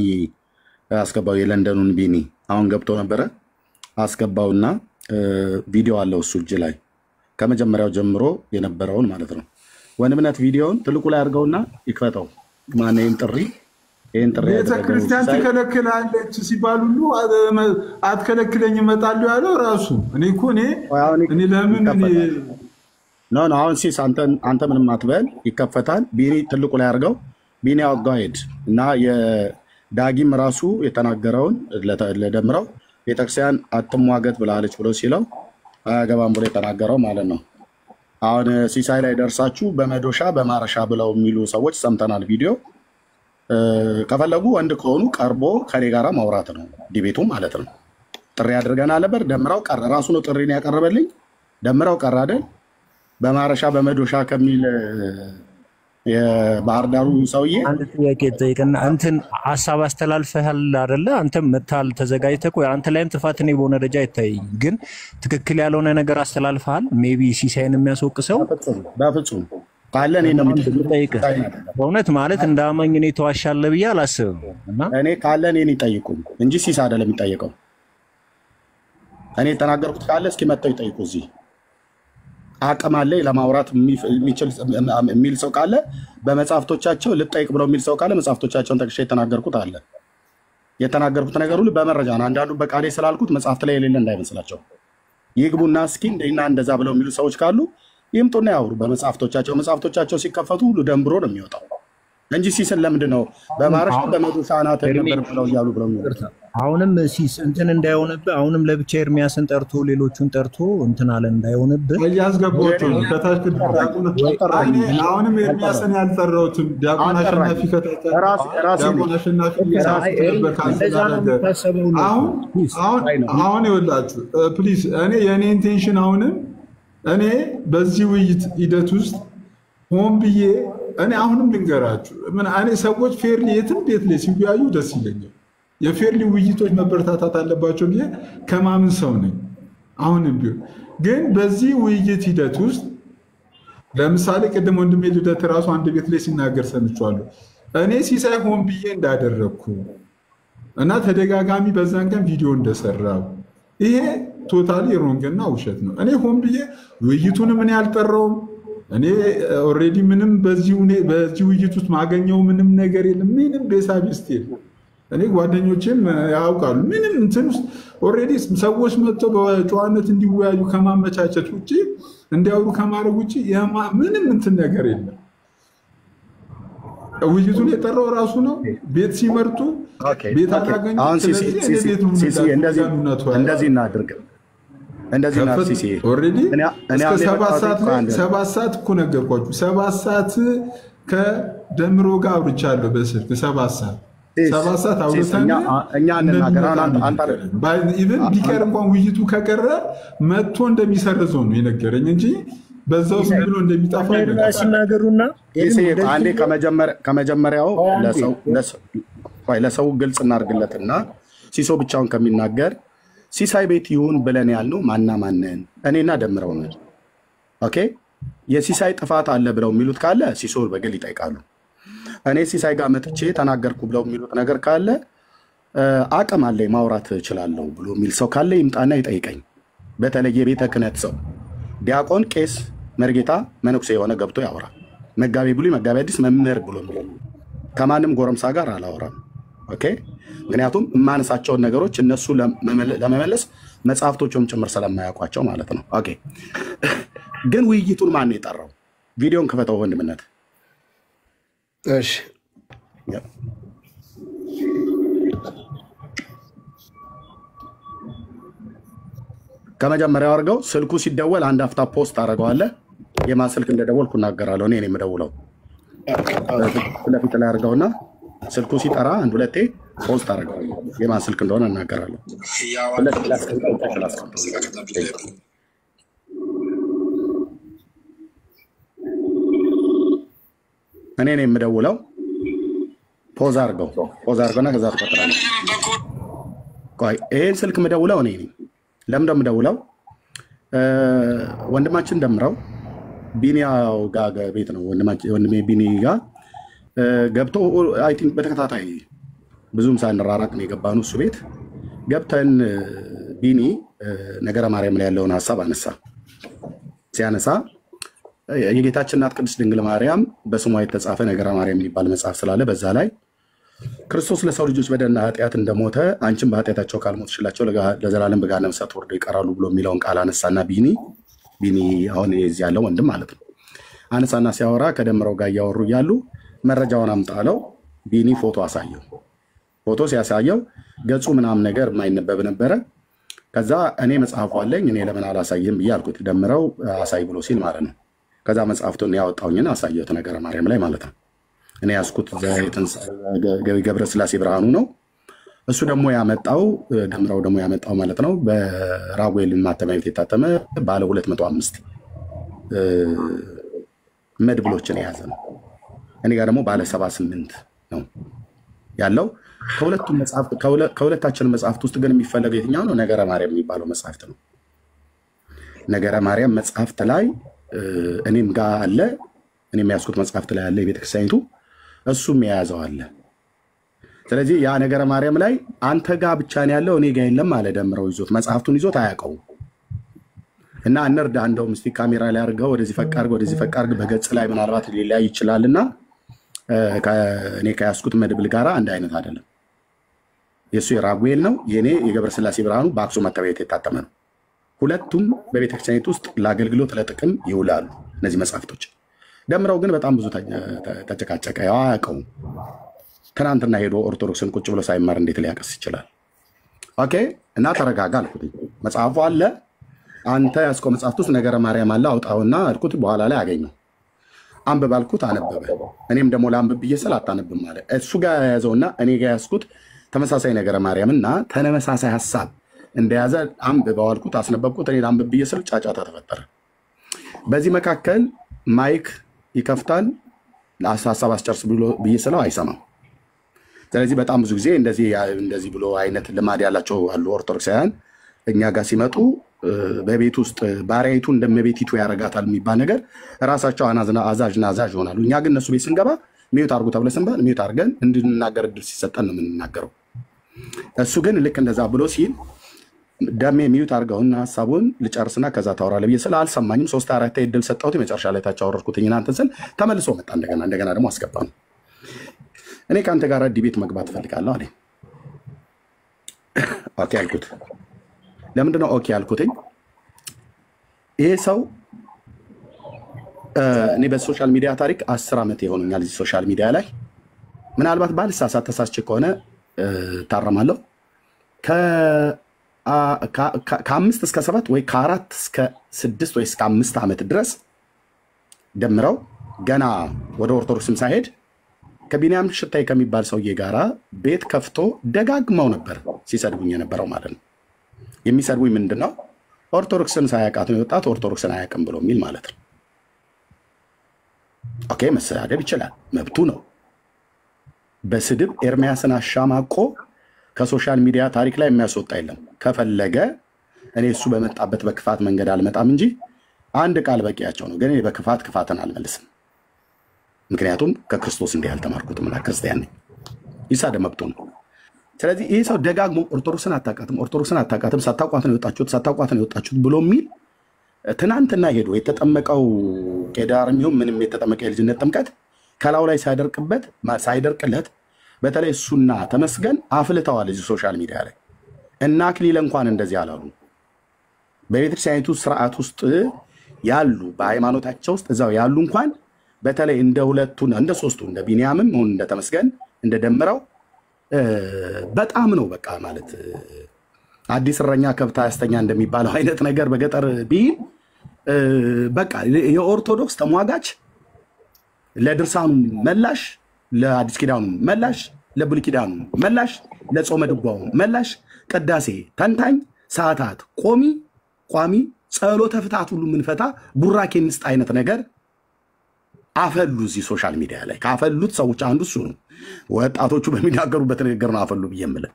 አስገባው። የለንደኑን ቢኒ አሁን ገብቶ ነበረ። አስገባውና ቪዲዮ አለው እሱ እጅ ላይ ከመጀመሪያው ጀምሮ የነበረውን ማለት ነው። ወንድምነት ቪዲዮውን ትልቁ ላይ አድርገውና ይክፈተው። ማነው ይህን ጥሪ ቤተክርስቲያን ትከለክላለች ሲባል ሁሉ አትከለክለኝ እመጣለሁ ያለው ራሱ። እኔ እኮ እኔ ለምን ኖ አሁን ሲስ አንተ ምንም አትበል፣ ይከፈታል። ቢኒ ትልቁ ላይ አድርገው። ቢኒ አወጋው ሄድ እና የዳጊም ራሱ የተናገረውን ለደምረው ቤተክርስቲያን አትሟገት ብላለች ብሎ ሲለው አያገባም ብሎ የተናገረው ማለት ነው። አሁን ሲሳይ ላይ ደርሳችሁ በመዶሻ በማረሻ ብለው የሚሉ ሰዎች ሰምተናል ቪዲዮ። ከፈለጉ ወንድ ከሆኑ ቀርቦ ከኔ ጋራ ማውራት ነው ዲቤቱ ማለት ነው። ጥሪ አድርገን አለበር ደምረው ቀረ። ራሱ ነው ጥሪን ያቀረበልኝ። ደምረው ቀረ አይደል? በማረሻ በመዶሻ ከሚል የባህር ዳሩ ሰውዬ አንድ ጥያቄ ጠይቅና እንትን ሐሳብ አስተላልፈሃል አይደለ? አንተም መታል ተዘጋጅተህ ቆይ። አንተ ላይም ጥፋት ነው በሆነ ደረጃ አይታይም፣ ግን ትክክል ያልሆነ ነገር አስተላልፈሃል። ሜቢ ሲሳይን የሚያስወቅሰው በፍጹም ካለ እኔ ነው የምጠይቅህ። በእውነት ማለት እንደ አማኝ እኔ ተዋሻለህ ብዬ አላስብም። እና እኔ ካለ እኔን ይጠይቁኝ እንጂ ሲሳ አይደለም የሚጠይቀው። እኔ የተናገርኩት ካለ እስኪ መጥተው ይጠይቁ። እዚህ አቅም አለ ለማውራት የሚል ሰው ካለ በመጽሐፍቶቻቸው ልጠይቅ ብለው የሚል ሰው ካለ መጽሐፍቶቻቸውን ጠቅሼ የተናገርኩት አለ። የተናገርኩት ነገር ሁሉ በመረጃ ነው። አንዳንዱ በቃሌ ስላልኩት መጽሐፍት ላይ የሌለ እንዳይመስላቸው። ይግቡና እስኪ እንደና እንደዛ ብለው የሚሉ ሰዎች ካሉ ይምጡና ያውሩ መጽሐፍቶቻቸው ሲከፈቱ ሁሉ ደንብሮ ነው የሚወጣው እንጂ ሲስን ለምንድን ነው በማረሻ በመዶሻ አናት ነበር ብለው እያሉ ብለው አሁንም ሲስ እንትን እንዳይሆንብህ አሁንም ለብቻ ኤርሚያስን ጠርቶ ሌሎቹን ጠርቶ እንትን አለ እንዳይሆንብህ እያስገባቸው ከታች አሁንም ኤርሚያስን ያልጠራሁትም ዲያቆን አሸናፊ አሁን ይኸውላችሁ ፕሊዝ የእኔ ኢንቴንሽን እኔ በዚህ ውይይት ሂደት ውስጥ ሆን ብዬ እኔ አሁንም ልንገራችሁ እኔ ሰዎች ፌርሊ የትም ቤት ላይ ሲወያዩ ደስ ይለኛል። የፌርሊ ውይይቶች መበረታታት አለባቸው ብዬ ከማምን ሰው ነኝ። አሁንም ቢሆን ግን በዚህ ውይይት ሂደት ውስጥ ለምሳሌ ቅድም ወንድሜ ልደት ራሱ አንድ ቤት ላይ ሲናገር ሰምቼዋለሁ። እኔ ሲሳይ ሆን ብዬ እንዳደረግኩ እና ተደጋጋሚ በዛን ቀን ቪዲዮ እንደሰራው ይሄ ቶታሊ ሮንግ እና ውሸት ነው። እኔ ሆን ብዬ ውይይቱንም እኔ አልጠራውም። እኔ ኦልሬዲ ምንም በዚህ ውይይት ውስጥ ማገኘው ምንም ነገር የለም። ምንም ቤሳቢስት የለም። እኔ ጓደኞቼም ያውቃሉ። ምንም እንትን ውስጥ ኦልሬዲ ሰዎች መጥተው በጨዋነት እንዲወያዩ ከማመቻቸት ውጭ እንዲያወሩ ከማድረግ ውጭ ምንም እንትን ነገር የለም። ውይይቱን የጠራው ራሱ ነው። ቤት ሲመርጡ ቤት አላገኙ። እንደዚህ እናድርግ እንደዚህ ነው ሲሲ ኦሬዲ እስከ 7 ሰዓት እኮ ነገርኳችሁ። 7 ሰዓት ከደምሮ ጋር አውርቻለሁ በስልክ 7 ሰዓት አውርተን እኛ ኢቭን ቢቀር እንኳን ውይይቱ ከቀረ መጥቶ እንደሚሰርዘው ነው የነገረኝ እንጂ በዛው ዝም ብሎ እንደሚጣፋ ሲናገሩና አንዴ ከመጀመሪያው ለሰው ግልጽ እናድርግለትና ሲሶ ብቻውን ከሚናገር ሲሳይ ቤት ይሁን ብለን ያልነው ማናማንን እኔና ደምረው ነው። ኦኬ የሲሳይ ጥፋት አለ ብለው የሚሉት ካለ ሲሶ በግል ይጠይቃሉ። እኔ ሲሳይ ጋር መጥቼ ተናገርኩ ብለው የሚሉት ነገር ካለ አቅም አለ ማውራት እችላለሁ ብሎ የሚል ሰው ካለ ይምጣና ይጠይቀኝ። በተለይ የቤተ ክህነት ሰው ዲያቆን፣ ቄስ፣ መርጌታ፣ መነኩሴ የሆነ ገብቶ ያወራ። መጋቢ ብሉይ፣ መጋቢ አዲስ፣ መምህር ብሎ ከማንም ጎረምሳ ጋር አላወራም። ኦኬ ምክንያቱም የማነሳቸውን ነገሮች እነሱ ለመመለስ መጽሐፍቶቹም ጭምር ስለማያውቋቸው ማለት ነው። ኦኬ ግን ውይይቱን ማን የጠራው? ቪዲዮን ክፈተው ወንድምነት። እሺ ከመጀመሪያው አድርገው ስልኩ ሲደወል አንድ አፍታ ፖስት አደርገዋለሁ። የማን ስልክ እንደደወልኩ እናገራለሁ። እኔ ነኝ የምደውለው። ለፊት ላይ አድርገውና ስልኩ ሲጠራ አንድ ሁለቴ ፖስት አደርገዋለሁ። የማን ስልክ እንደሆነ እናገራለሁ። እኔ ነኝ የምደውለው። ፖዝ አድርገውና ከዛ ትቀጥላለህ። ቆይ ይሄን ስልክ የምደውለው እኔ ነኝ። ለምን እንደምደውለው ወንድማችን ደምረው ቢኒያው ጋር ቤት ነው። ወንድሜ ቢኒ ጋር ገብቶ አይ ቲንክ በተከታታይ ብዙም ሳንራራቅ ነው የገባነው። እሱ ቤት ገብተን ቢኒ ነገረ ማርያም ላይ ያለውን ሐሳብ አነሳ። ሲያነሳ የጌታችን እናት ቅድስት ድንግል ማርያም በስሟ የተጻፈ ነገረ ማርያም የሚባል መጽሐፍ ስላለ በዛ ላይ ክርስቶስ ለሰው ልጆች በደልና ኃጢአት እንደሞተ አንቺም በኃጢአታቸው ካልሞትሽላቸው ለዘላለም በገሃነመ እሳት ወርደው ይቀራሉ ብሎ የሚለውን ቃል አነሳና ቢኒ አሁን እዚህ ያለው ወንድም ማለት ነው አነሳና ሲያወራ ከደምረው ጋር እያወሩ እያሉ መረጃውን አምጣለው። ቢኒ ፎቶ አሳየው። ፎቶ ሲያሳየው ገጹ ምናምን ነገር የማይነበብ ነበረ። ከዛ እኔ መጽሐፉ አለኝ እኔ ለምን አላሳይም ብዬ አልኩት። ደምረው አሳይ ብሎ ሲል ማለት ነው። ከዛ መጽሐፍቱን ያወጣውኝና አሳየሁት ነገረ ማርያም ላይ ማለት ነው። እኔ ያስኩት ገብረ ስላሴ ብርሃኑ ነው። እሱ ደግሞ ያመጣው ደምረው ደግሞ ያመጣው ማለት ነው በራጉኤል ማተሚያ ቤት የታተመ ባለ 205 መድብሎችን የያዘ ነው። እኔ ጋር ደግሞ ባለ 78 ነው ያለው። ከሁለታችን መጽሐፍት ውስጥ ግን የሚፈለገው የትኛው ነው? ነገረ ማርያም የሚባለው መጽሐፍት ነው። ነገረ ማርያም መጽሐፍት ላይ እኔም ጋር አለ። እኔም ያስኩት መጽሐፍት ላይ አለ የቤተክርስቲያኒቱ፣ እሱም የያዘው አለ። ስለዚህ ያ ነገረ ማርያም ላይ አንተ ጋር ብቻ ነው ያለው እኔ ጋር የለም አለ። ደምረው ይዞት መጽሐፍቱን ይዞት አያውቀውም። እና እንርዳ እንደውም እስቲ ካሜራ ላይ አድርገው ወደዚህ ፈቅ አድርገው ወደዚህ ፈቅ አድርገው በገጽ ላይ ምናልባት ሊለያይ ይችላልና እኔ ከያስኩት መድብል ጋራ አንድ አይነት አይደለም። የሱ የራጉኤል ነው፣ የኔ የገብረ ስላሴ ብርሃኑ በአክሱም ማተሚያ ቤት የታተመ ነው። ሁለቱም በቤተክርስቲያኒቱ ውስጥ ለአገልግሎት ለጥቅም ይውላሉ እነዚህ መጽሐፍቶች። ደምረው ግን በጣም ብዙ ተጨቃጨቀ። ያው አያውቀውም። ትናንትና ሄዶ ኦርቶዶክስን ቁጭ ብሎ ሳይማር እንዴት ሊያቀስ ይችላል? ኦኬ እና ተረጋጋ አልኩት። መጽሐፉ አለ አንተ ያስከው መጽሐፍት ውስጥ ነገረ ማርያም አለ አውጣውና አልኩት። በኋላ ላይ አገኘው። አንብብ አልኩት፣ አነበበ። እኔም ደግሞ ለአንብብ ብዬ ስል አታነብም አለ። እሱ ጋር ያያዘውና እኔ ጋር ያስኩት ተመሳሳይ ነገረ ማርያምና ተመሳሳይ ሐሳብ እንደያዘ አንብበው አልኩት፣ አስነበብኩት። እኔ ለአንብብ ብዬ ስል ጫጫታ ተፈጠረ። በዚህ መካከል ማይክ ይከፍታል። ሐሳብ አስጨርስ ብዬ ስለው አይሰማም። ስለዚህ በጣም ብዙ ጊዜ እንደዚህ ብሎ አይነት ልማድ ያላቸው አሉ ኦርቶዶክሳውያን እኛ ጋር ሲመጡ በቤት ውስጥ ባሪያይቱ እንደመቤቲቱ ያረጋታል የሚባል ነገር ራሳቸው አዛዥና አዛዥ ይሆናሉ። እኛ ግን እነሱ ቤት ስንገባ ሚዩት አድርጉ ተብለ ስንባል ሚዩት አድርገን እንድንናገር እድል ሲሰጠን ነው የምንናገረው። እሱ ግን ልክ እንደዛ ብሎ ሲል ደሜ ሚዩት አድርገውና ሀሳቡን ልጨርስና ከዛ ታወራለህ ብዬ ስለ አልሰማኝም። 3-4 እድል ሰጠሁት። መጨረሻ ላይ ታች አወረድኩትኝ እናንተን ስል ተመልሶ መጣ። እንደገና ደግሞ አስገባ ነው። እኔ ከአንተ ጋር ዲቤት መግባት እፈልጋለሁ አለኝ። ኦኬ አልኩት። ለምንድነው ኦኬ አልኩትኝ? ይሄ ሰው እኔ በሶሻል ሚዲያ ታሪክ 10 ዓመት የሆነኛል እዚህ ሶሻል ሚዲያ ላይ። ምናልባት ባልሳሳት ተሳስቼ ከሆነ ታረማለሁ። ከ5 እስከ 7 ወይ ከ4 እስከ 6 ወይ እስከ 5 ዓመት ድረስ ደምረው ገና ወደ ኦርቶዶክስም ሳይሄድ ከቢኒያም ሽታይ ከሚባል ሰውዬ ጋራ ቤት ከፍቶ ደጋግመው ነበር ሲሰድቡኝ የነበረው ማለት ነው። የሚሰድቡኝ ምንድነው? ኦርቶዶክስን ሳያውቃት ነው የወጣት ኦርቶዶክስን አያውቅም ብሎ የሚል ማለት ነው። ኦኬ መሰዳደብ ይችላል፣ መብቱ ነው። በስድብ ኤርሚያስን አሻማቆ ከሶሻል ሚዲያ ታሪክ ላይ የሚያስወጣ የለም። ከፈለገ እኔ እሱ በመጣበት በክፋት መንገድ አልመጣም እንጂ አንድ ቃል በቂያቸው ነው። ግን በክፋት ክፋትን አልመልስም። ምክንያቱም ከክርስቶስ እንዲህ ያልተማርኩትም እና ክርስቲያን ነኝ። ይሳደብ መብቱ ነው። ስለዚህ ይህ ሰው ደጋግሞ ኦርቶዶክስን አታውቃትም፣ ሳታውቋት ነው የወጣችሁት ብሎ የሚል ትናንትና ሄዶ የተጠመቀው ቄዳር የሚሆን ምንም የተጠመቀ የልጅነት ጥምቀት ከላው ላይ ሳይደርቅለት በተለይ እሱና ተመስገን አፍልተዋል እዚህ ሶሻል ሚዲያ ላይ እና አክሊል እንኳን እንደዚህ አላሉ። በቤተክርስቲያኒቱ ስርዓት ውስጥ ያሉ በሃይማኖታቸው ውስጥ እዛው ያሉ እንኳን በተለይ እንደ ሁለቱ እንደ ሶስቱ እንደ ቢኒያምም ሆነ እንደ ተመስገን እንደ ደምረው በጣም ነው በቃ ማለት አዲስ እረኛ ከብት አያስተኛ እንደሚባለው አይነት ነገር በገጠር ቢል በቃ የኦርቶዶክስ ተሟጋች ለድርሳኑ መላሽ፣ ለአዲስ ኪዳኑ መላሽ፣ ለብሉይ ኪዳኑ መላሽ፣ ለጾመ ድጓው መላሽ፣ ቅዳሴ ተንታኝ፣ ሰዓታት ቋሚ ጸሎተ ፍታት ሁሉ ምንፈታ ቡራኬ እንስጥ አይነት ነገር አፈሉ። እዚህ ሶሻል ሚዲያ ላይ ካፈሉት ሰዎች አንዱ እሱ ነው። ወጣቶቹ በሚናገሩበት ንግግር ነው አፈሉ ብዬ የምልህ።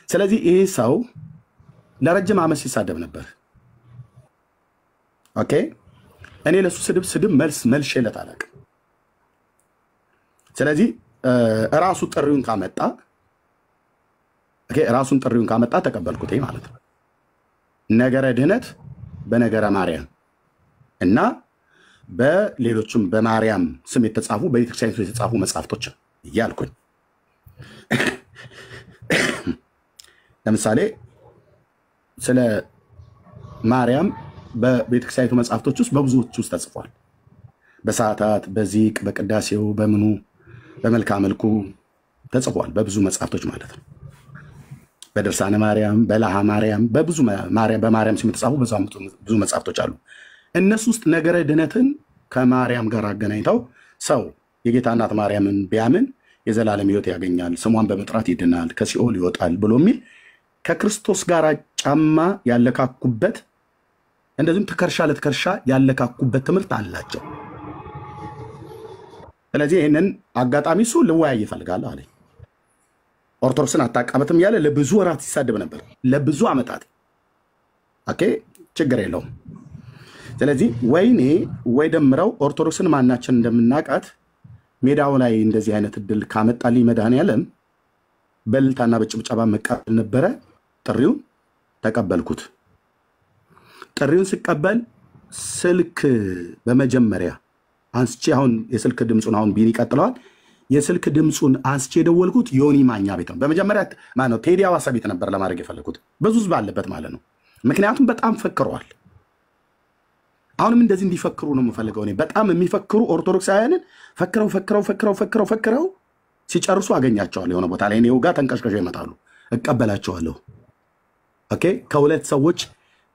ስለዚህ ይሄ ሰው ለረጅም ዓመት ሲሳደብ ነበር። ኦኬ እኔ ለሱ ስድብ መልሼለት አላውቅም። ስለዚህ ራሱን ጥሪውን ካመጣ ተቀበልኩት ማለት ነው። ነገረ ድህነት በነገረ ማርያም እና በሌሎችም በማርያም ስም የተጻፉ በቤተክርስቲያኒቱ የተጻፉ መጽሐፍቶች እያልኩኝ ለምሳሌ ስለ ማርያም በቤተክርስቲያኒቱ መጽሐፍቶች ውስጥ በብዙዎች ውስጥ ተጽፏል። በሰዓታት፣ በዚቅ፣ በቅዳሴው፣ በምኑ በመልክዓ መልኩ ተጽፏል። በብዙ መጽሐፍቶች ማለት ነው። በድርሳነ ማርያም፣ በላሃ ማርያም፣ በብዙ በማርያም ስም የተጻፉ ብዙ መጽሐፍቶች አሉ። እነሱ ውስጥ ነገረ ድህነትን ከማርያም ጋር አገናኝተው ሰው የጌታ እናት ማርያምን ቢያምን የዘላለም ሕይወት ያገኛል፣ ስሟን በመጥራት ይድናል፣ ከሲኦል ይወጣል ብሎ የሚል ከክርስቶስ ጋር ጫማ ያለካኩበት እንደዚህም ትከርሻ ለትከርሻ ያለካኩበት ትምህርት አላቸው። ስለዚህ ይህንን አጋጣሚ እሱ ልወያይ ይፈልጋል አለ። ኦርቶዶክስን አታቃበትም እያለ ለብዙ ወራት ይሳደብ ነበር፣ ለብዙ ዓመታት። ኦኬ ችግር የለውም። ስለዚህ ወይኔ ወይ ደምረው ኦርቶዶክስን ማናችን እንደምናቃት ሜዳው ላይ እንደዚህ አይነት እድል ካመጣልኝ መድኃኔዓለም በልልታና በጭብጨባ መቀበል ነበረ። ጥሪውን ተቀበልኩት። ጥሪውን ስቀበል ስልክ በመጀመሪያ አንስቼ አሁን የስልክ ድምፁን አሁን ቢኒ ቀጥለዋል። የስልክ ድምፁን አንስቼ የደወልኩት ዮኒ ማኛ ቤት ነው። በመጀመሪያ ማነው ቴዲ አዋሳ ቤት ነበር ለማድረግ የፈለኩት፣ ብዙ ህዝብ አለበት ማለት ነው። ምክንያቱም በጣም ፈክረዋል። አሁንም እንደዚህ እንዲፈክሩ ነው የምፈልገው። እኔ በጣም የሚፈክሩ ኦርቶዶክሳውያንን ፈክረው ሲጨርሱ አገኛቸዋለሁ። የሆነ ቦታ ላይ እኔው ጋር ተንቀሽቀሽ ይመጣሉ፣ እቀበላቸዋለሁ። ኦኬ ከሁለት ሰዎች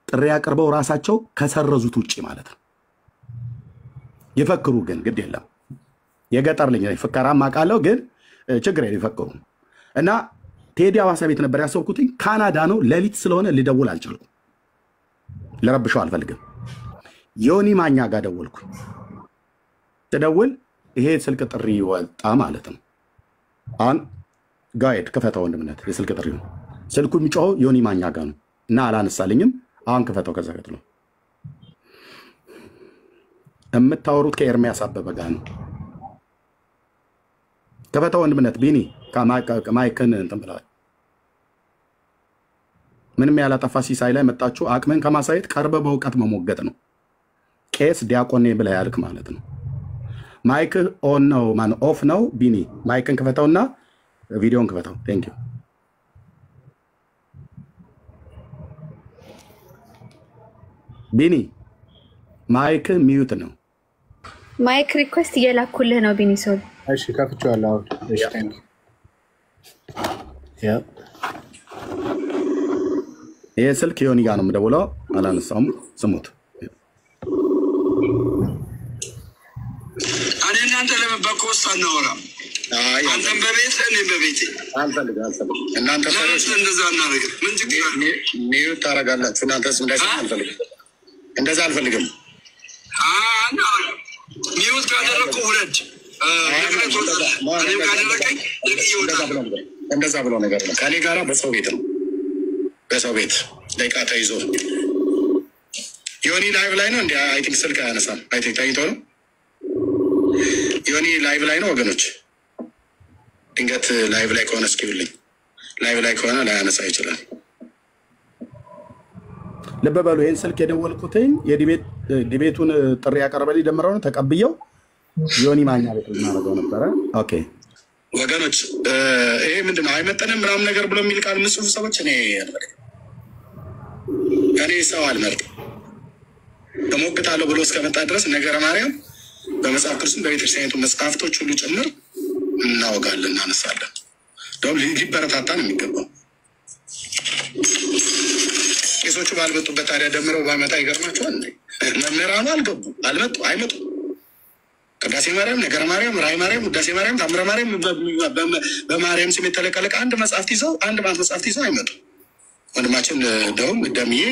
ጥሪ ያቀርበው ራሳቸው ከሰረዙት ውጪ ማለት ነው። ይፈክሩ ግን ግድ የለም። የገጠር ልጅ ነኝ፣ ፍከራም አውቃለሁ፣ ግን ችግር የለም ይፈክሩ። እና ቴዲ አዋሳ ቤት ነበር ያሰብኩትኝ። ካናዳ ነው፣ ሌሊት ስለሆነ ልደውል አልቻልኩም። ልረብሸው አልፈልግም። ዮኒ ማኛ ጋር ደወልኩ። ተደውል ይሄ ስልክ ጥሪ ወጣ ማለት ነው። አሁን ጋይድ ክፈተው ወንድምነት፣ የስልክ ጥሪ ነው። ስልኩ የሚጮኸው ዮኒ ማኛ ጋር ነው እና አላነሳልኝም። አሁን ክፈተው። ከዛ ቀጥሎ የምታወሩት ከኤርሚያስ አበበ ጋር ነው። ክፈተው ወንድምነት። ቢኒ ማይክን እንትን ብለዋል። ምንም ያላጠፋ ሲሳይ ላይ መጣችሁ አቅምን ከማሳየት ቀርበ በእውቀት መሞገት ነው። ቄስ ዲያቆኔ ብለህ ያልክ ማለት ነው። ማይክ ኦን ነው ማን ኦፍ ነው? ቢኒ ማይክን ክፈተውና ቪዲዮን ክፈተው። ቴንክ ዩ። ቢኒ ማይክ ሚዩት ነው። ማይክ ሪኩዌስት እየላኩልህ ነው ቢኒ ሶል። እሺ ከፍቼዋለሁ አሁን። እሺ ቴንክ ዩ። ይሄ ስልክ ዮኒ ጋር ነው የምደውለው፣ አላነሳውም። ስሙት። እኔ እናንተ ለምን በኮስት አናወራም? አንተም በቤት እኔም በቤቴ አልፈልግም። እናንተ እንደዛ እናደርግ ምን ችግር አለ? ሚዩት ታደርጋላችሁ እናንተ። እንደዛ አልፈልግም። ሚዩት ካደረግኩ ውረድ፣ እኔም ካደረገኝ እንደዛ ብሎ ነገር ነው። ከኔ ጋራ በሰው ቤት ነው፣ በሰው ቤት ደቂቃ ተይዞ ዮኒ ላይቭ ላይ ነው። እንዲ አይ ቲንክ ስልክ አያነሳም። አይ ቲንክ ተኝቶ ነው። ዮኒ ላይቭ ላይ ነው ወገኖች። ድንገት ላይቭ ላይ ከሆነ እስኪብልኝ። ላይቭ ላይ ከሆነ ላያነሳ ይችላል። ልብ በሉ። ይህን ስልክ የደወልኩትኝ የዲቤቱን ጥሪ ያቀረበልኝ ደምረው ነው ተቀብየው ዮኒ ማኛ ቤት ልናደርገው ነበረ። ኦኬ ወገኖች፣ ይሄ ምንድነው አይመጠንም ምናምን ነገር ብሎ የሚል ቃል የምጽፉ ሰዎች እኔ ሰው አልመርጥም። እሞግታለሁ ብሎ እስከመጣ ድረስ ነገረ ማርያም በመጽሐፍ ቅዱስም በቤተክርስቲያኒቱ መጽሐፍቶች ሁሉ ጭምር እናወጋለን፣ እናነሳለን። ደውም ሊበረታታ ነው የሚገባው። ቄሶቹ ባልመጡበት ታዲያ ደምረው ባመጣ ይገርማቸዋል። መምህራኑ አልገቡ አይመጡ። ቅዳሴ ማርያም፣ ነገረ ማርያም፣ ራዕይ ማርያም፣ ውዳሴ ማርያም፣ ታምረ ማርያም በማርያም ስም የተለቀለቀ አንድ መጽሐፍት ይዘው አይመጡ። ወንድማችን ደውም ደምዬ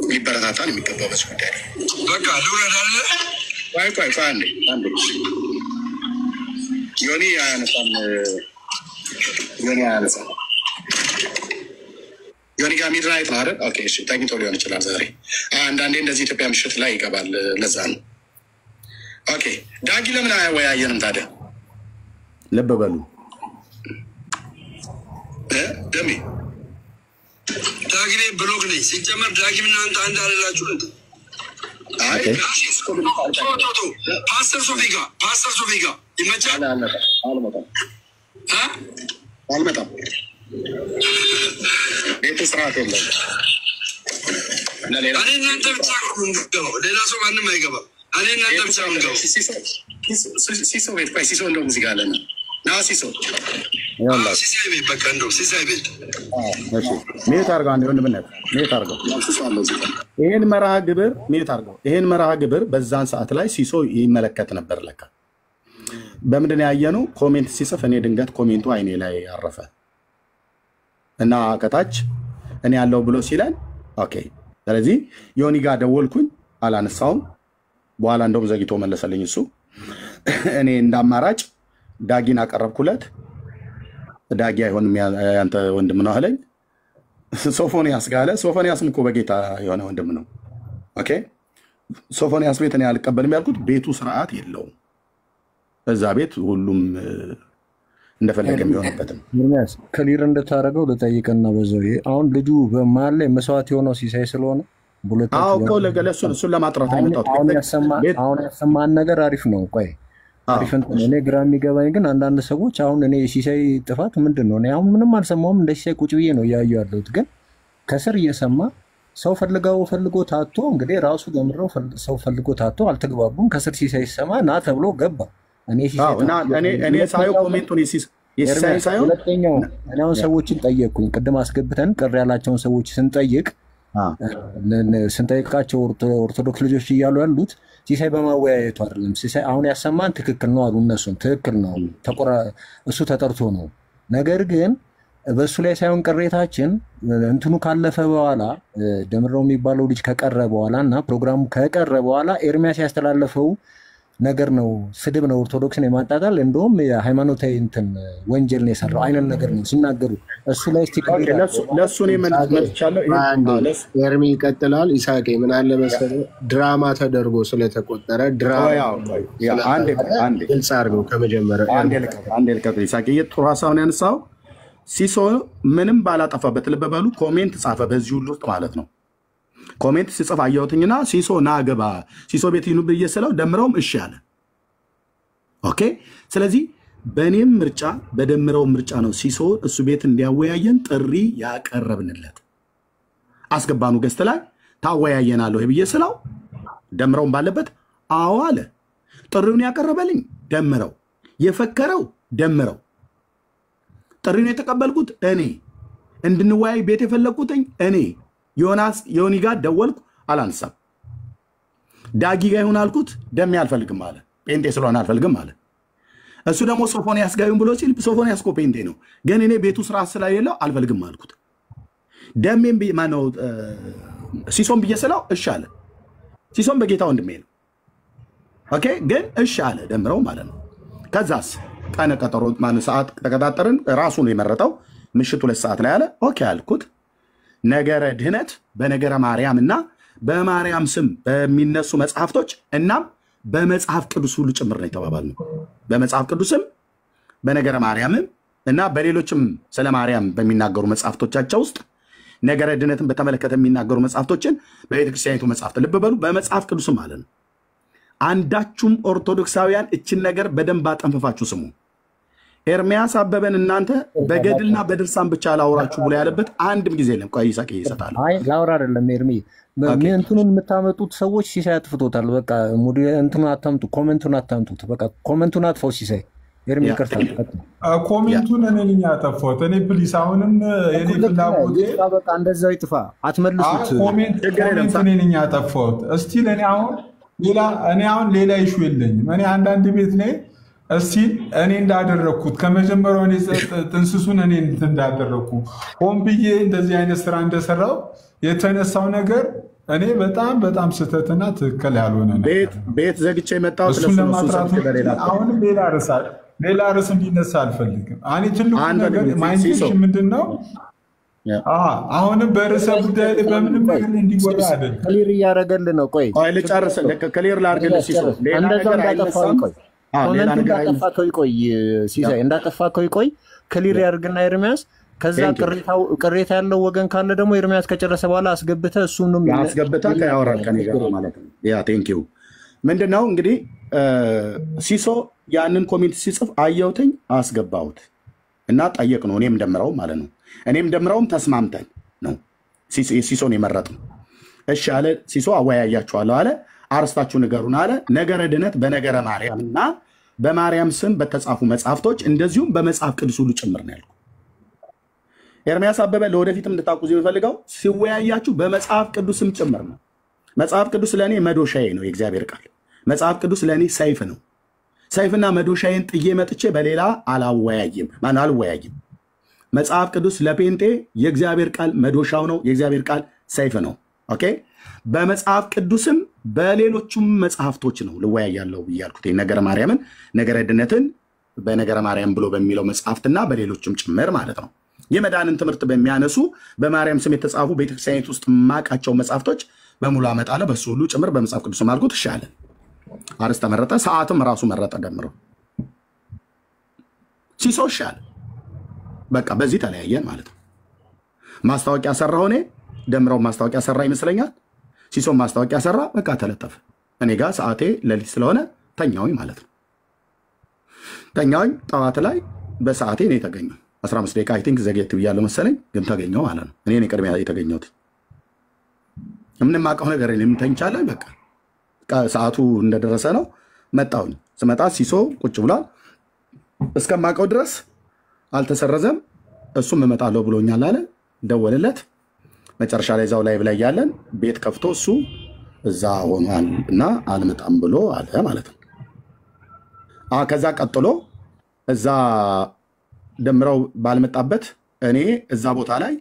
ሊበረታታ ነው የሚገባው በዚህ ጉዳይ ላይ። በቃ ልውረድ አለ። ቆይ አንዴ ዮኒ አያነሳም። ዮኒ ጋር ሚድናይት ነው አይደል? ኦኬ እሺ፣ ተኝቶ ሊሆን ይችላል ዛሬ። አንዳንዴ እንደዚህ ኢትዮጵያ ምሽት ላይ ይገባል፣ ለዛ ነው። ኦኬ ዳጊ ለምን አያወያየንም ታዲያ? ልብ በሉ ደሜ ዳግሜ ብሎክ ነኝ ሲጀመር ዳግምና አንተ አንድ አለላችሁ አይ ቶቶ ፓስተር ሶፊጋ ይመቻል አልመጣም ቤት ስርዓት የለም እኔ እናንተ ብቻ ነው የምገባው ሌላ ሰው ማንም አይገባም እኔ እናንተ ብቻ ነው የምገባው ሲሶ ቤት ቆይ ሲሶ እንደውም እዚህ ጋር አለ ና ሲሶ ሲሳይ ቤት በቃ እንደው ሲሳይ ቤት እሺ ሜት አድርገው አንዴ ወንድምነት ሜት አድርገው ይሄን መርሃ ግብር በዛን ሰዓት ላይ ሲሶ ይመለከት ነበር ለካ በምንድን ያየነው ኮሜንት ሲጽፍ እኔ ድንገት ኮሜንቱ አይኔ ላይ አረፈ እና ከታች እኔ ያለው ብሎ ሲለን ኦኬ ስለዚህ ዮኒ ጋር ደወልኩኝ አላነሳውም በኋላ እንደውም ዘግይቶ መለሰልኝ እሱ እኔ እንዳማራጭ ዳጊን አቀረብኩለት ዳጊ አይሆንም ያንተ ወንድም ነው አለኝ ሶፎንያስ ጋር አለ ሶፎንያስም እኮ በጌታ የሆነ ወንድም ነው ኦኬ ሶፎንያስ ቤት እኔ አልቀበልም ያልኩት ቤቱ ስርዓት የለውም እዛ ቤት ሁሉም እንደፈለገ የሚሆንበት ነው ምክንያት ክሊር እንደታረገው ለጠይቀና በዛው አሁን ልጁ በመሃል ላይ መስዋዕት የሆነው ሲሳይ ስለሆነ አዎ እኮ እሱን ለማጥራት አይመጣው አሁን ያሰማን ነገር አሪፍ ነው ቆይ አሪፍ እንትን እኔ ግራ የሚገባኝ ግን አንዳንድ ሰዎች አሁን እኔ ሲሳይ ጥፋት ምንድነው እኔ አሁን ምንም አልሰማውም እንደ ሲሳይ ቁጭ ብዬ ነው ያያዩ ያለሁት ግን ከስር እየሰማ ሰው ፈልጎ ታቶ እንግዲህ ራሱ ገምረው ሰው ፈልጎ ታቶ አልተግባቡም ከስር ሲሳይ ይሰማ ና ተብሎ ገባ እኔ ሳይው ኮሜንቱን ሲሳይ ሳይው ሁለተኛው እኔ አሁን ሰዎችን ጠየቅኩኝ ቅድም አስገብተን ቅር ያላቸውን ሰዎች ስንጠይቃቸው ኦርቶዶክስ ልጆች እያሉ ያሉት ሲሳይ በማወያየቱ አይደለም ሲሳይ አሁን ያሰማን ትክክል ነው አሉ እነሱም ትክክል ነው እሱ ተጠርቶ ነው ነገር ግን በሱ ላይ ሳይሆን ቅሬታችን እንትኑ ካለፈ በኋላ ደምረው የሚባለው ልጅ ከቀረ በኋላና ፕሮግራሙ ከቀረ በኋላ ኤርሚያስ ያስተላለፈው ነገር ነው ስድብ ነው ኦርቶዶክስን የማጣጣል እንደውም የሃይማኖታዊ እንትን ወንጀል ነው የሰራው አይነን ነገር ነው ሲናገሩ እሱ ላይ ስቲካሪ ለሱ ነው መልቻለሁ ኤርሚ ይቀጥላል ኢሳቄ ምን አለ መሰለህ ድራማ ተደርጎ ስለተቆጠረ ድራማ አንዴ ግልጽ አድርገው ከመጀመሪያ አንዴ ልቀጥ ኢሳቄ የጥሩ ሐሳብ ነው ያነሳው ሲሶ ምንም ባላጠፋበት ልበባሉ ኮሜንት ጻፈ በዚህ ሁሉ ውስጥ ማለት ነው ኮሜንት ሲጽፍ አያውትኝና ሲሶ ናገባ ሲሶ ቤት ይኑ በየሰለው ደምረውም እሺ አለ ኦኬ ስለዚህ በእኔም ምርጫ በደምረው ምርጫ ነው ሲሶ እሱ ቤት እንዲያወያየን ጥሪ ያቀረብንለት አስገባኑ ገስት ላይ ታወያየናለሁ በየሰለው ደምረውም ባለበት አዎ አለ ጥሪውን ያቀረበልኝ ደምረው የፈከረው ደምረው ጥሪውን የተቀበልኩት እኔ እንድንወያይ ቤት የፈለኩትኝ እኔ ዮኒ ጋር ደወልኩ አላንሳም ዳጊ ጋር ይሁን አልኩት ደም ያልፈልግም አለ ጴንጤ ስለሆነ አልፈልግም አለ እሱ ደግሞ ሶፎንያስ ጋር ይሁን ብሎ ሲል ሶፎንያስ እኮ ጴንጤ ነው ግን እኔ ቤቱ ስራ ስለሌለው አልፈልግም አልኩት ደሜም ማነው ሲሶም ብየሰላው እሺ አለ ሲሶም በጌታ ወንድሜ ነው ኦኬ ግን እሺ አለ ደምረው ማለት ነው ከዛስ ቀነ ቀጠሮ ማን ሰዓት ተቀጣጠርን ራሱ ነው የመረጠው ምሽቱ 2 ሰዓት ላይ አለ ኦኬ አልኩት ነገረ ድህነት በነገረ ማርያም እና በማርያም ስም በሚነሱ መጽሐፍቶች እናም በመጽሐፍ ቅዱስ ሁሉ ጭምር ነው የተባባልነው በመጽሐፍ ቅዱስም በነገረ ማርያም እና በሌሎችም ስለ ማርያም በሚናገሩ መጽሐፍቶቻቸው ውስጥ ነገረ ድህነትን በተመለከተ የሚናገሩ መጽሐፍቶችን በቤተክርስቲያኒቱ መጽሐፍት ልብ በሉ በመጽሐፍ ቅዱስም ማለት ነው አንዳችሁም ኦርቶዶክሳውያን እችን ነገር በደንብ አጠንፈፋችሁ ስሙ ኤርሚያስ አበበን እናንተ በገድልና በድርሳን ብቻ ላውራችሁ ብሎ ያለበት አንድም ጊዜ የለም ቆይ ይሳቅ ይሰጣል አይ ላውራ አይደለም ኤርሚ እንትኑን የምታመጡት ሰዎች ሲሳይ አጥፍቶታል በቃ እንትኑን አታምጡ ኮሜንቱን አታምጡት በቃ ኮሜንቱን አጥፈው ሲሳይ ኤርሚ ይከርታል ኮሜንቱን እኔ ነኝ ያጠፋሁት እኔ ፕሊስ አሁንም የኔ ፍላጎት በቃ እንደዛው ይጥፋ አትመልሱት ኮሜንት እኔ ነኝ ያጠፋሁት እስቲ እኔ አሁን ሌላ ኢሹ የለኝም እኔ አንዳንድ ቤት ላይ እስቲ እኔ እንዳደረኩት ከመጀመሪያው እኔ ጥንስሱን እኔ እንዳደረኩ ሆን ብዬ እንደዚህ አይነት ስራ እንደሰራው የተነሳው ነገር እኔ በጣም ስተትና ትክክል ያልሆነ ቤት ዘግቼ መጣው እሱን ለማጥራት አሁንም ሌላ ርዕስ እንዲነሳ አልፈልግም እኔ ትልቁ ነገር ማይንቴንሽን ምንድነው አሁንም በርዕሰ ጉዳይ ላይ በምንም ነገር እንዲወራ አይደለም ክሊር እያደረገልን ነው ቆይ ልጨርስ ክሊር ላድርግልህ ሲሶ ሌላ ነገር አይነሳም እንዳጠፋከው ይቆይ ሲሳይ እንዳጠፋከው ይቆይ ክሊር ያርግና ኤርሚያስ ከዛ ቅሬታ ያለው ወገን ካለ ደግሞ ኤርሚያስ ከጨረሰ በኋላ አስገብተህ እሱንም አስገብተህ ያወራል ከኔ ጋር ማለት ነው። ያ ቴንኪው። ምንድነው እንግዲህ ሲሶ ያንን ኮሜንት ሲጽፍ አየሁትኝ አስገባሁት እና ጠየቅ ነው እኔም ደምረው ማለት ነው። እኔም ደምረውም ተስማምተን ነው ሲሶን የመረጥነው። እሺ አለ ሲሶ አወያያችኋለሁ አለ። አርስታችሁ ንገሩን አለ። ነገረ ድነት በነገረ ማርያምና በማርያም ስም በተጻፉ መጽሐፍቶች እንደዚሁም በመጽሐፍ ቅዱስ ሁሉ ጭምር ነው ያልኩት። ኤርሚያስ አበበ ለወደፊትም እንድታውቁ የሚፈልገው ሲወያያችሁ በመጽሐፍ ቅዱስም ጭምር ነው። መጽሐፍ ቅዱስ ለእኔ መዶሻዬ ነው፣ የእግዚአብሔር ቃል። መጽሐፍ ቅዱስ ለእኔ ሰይፍ ነው። ሰይፍና መዶሻዬን ጥዬ መጥቼ በሌላ አልወያይም። መጽሐፍ ቅዱስ ለፔንጤ የእግዚአብሔር ቃል መዶሻው ነው፣ የእግዚአብሔር ቃል ሰይፍ ነው። ኦኬ። በመጽሐፍ ቅዱስም በሌሎቹም መጽሐፍቶች ነው ልወያያለሁ ብያልኩት። ነገረ ማርያምን፣ ነገረ ድነትን በነገረ ማርያም ብሎ በሚለው መጽሐፍትና በሌሎችም ጭምር ማለት ነው። የመዳንን ትምህርት በሚያነሱ በማርያም ስም የተጻፉ ቤተክርስቲያኒት ውስጥ ማቃቸው መጽሐፍቶች በሙሉ አመጣለሁ። በሱ ሁሉ ጭምር በመጽሐፍ ቅዱስ ማልኩት ይሻላል። አርስተ መረጠ፣ ሰዓትም ራሱ መረጠ ደምሮ ሲሶ ይሻል። በቃ በዚህ ተለያየን ማለት ነው። ማስታወቂያ ሰራሁ እኔ፣ ደምረው ማስታወቂያ ሰራ ይመስለኛል። ሲሶ ማስታወቂያ ሰራ፣ በቃ ተለጠፈ። እኔ ጋር ሰዓቴ ሌሊት ስለሆነ ተኛውኝ ማለት ነው። ተኛውኝ። ጠዋት ላይ በሰዓቴ እኔ ተገኘሁ። 15 ደቂቃ አይ ቲንክ ዘግየት ብያለሁ መሰለኝ፣ ግን ተገኘሁ ማለት ነው። እኔ ቅድሚያ የተገኘሁት ምንም አውቀው ነገር የለም። ተኝቻለሁ። በቃ ሰዓቱ እንደደረሰ ነው መጣሁኝ። ስመጣ ሲሶ ቁጭ ብሏል። እስከማውቀው ድረስ አልተሰረዘም። እሱም እመጣለሁ ብሎኛል አለ። ደወልለት። መጨረሻ ላይ እዛው ላይ ብላይ ያለን ቤት ከፍቶ እሱ እዛ ሆኗል እና አልመጣም ብሎ አለ ማለት ነው። ከዛ ቀጥሎ እዛ ደምረው ባልመጣበት እኔ እዛ ቦታ ላይ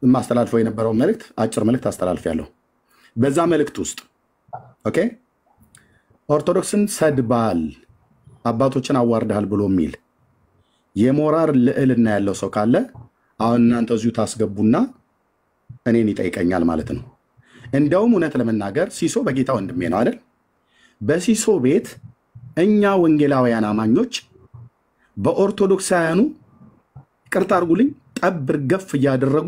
ማስተላልፈው የነበረው መልእክት አጭር መልእክት አስተላልፌያለሁ። በዛ መልእክት ውስጥ ኦኬ ኦርቶዶክስን ሰድባል፣ አባቶችን አዋርደሃል ብሎ የሚል የሞራል ልዕልና ያለው ሰው ካለ አሁን እናንተ እዚሁ ታስገቡና እኔን ይጠይቀኛል ማለት ነው። እንደውም እውነት ለመናገር ሲሶ በጌታ ወንድሜ ነው አይደል? በሲሶ ቤት እኛ ወንጌላውያን አማኞች በኦርቶዶክሳውያኑ ቅርታ አድርጉልኝ ጠብ ርገፍ እያደረጉ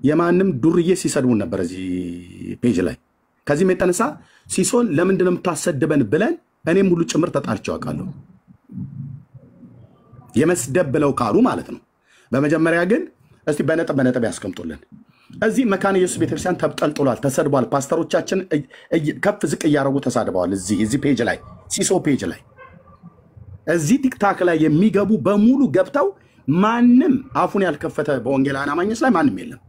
የማንም ዱርዬ ሲሰድቡን ነበር እዚህ ፔጅ ላይ። ከዚህም የተነሳ ሲሶን ለምንድን ነው የምታሰድበን ብለን እኔም ሁሉ ጭምር ተጣልቼው አውቃለሁ። የመስደብ ብለው ካሉ ማለት ነው። በመጀመሪያ ግን እስቲ በነጥብ ያስቀምጡልን። እዚህ መካነ ኢየሱስ ቤተክርስቲያን ተብጠልጥሏል፣ ተሰድቧል። ፓስተሮቻችን ከፍ ዝቅ እያደረጉ ተሳድበዋል። እዚህ ፔጅ ላይ ሲሶ ፔጅ ላይ እዚህ ቲክታክ ላይ የሚገቡ በሙሉ ገብተው ማንም አፉን ያልከፈተ በወንጌላውያን አማኞች ላይ ማንም የለም።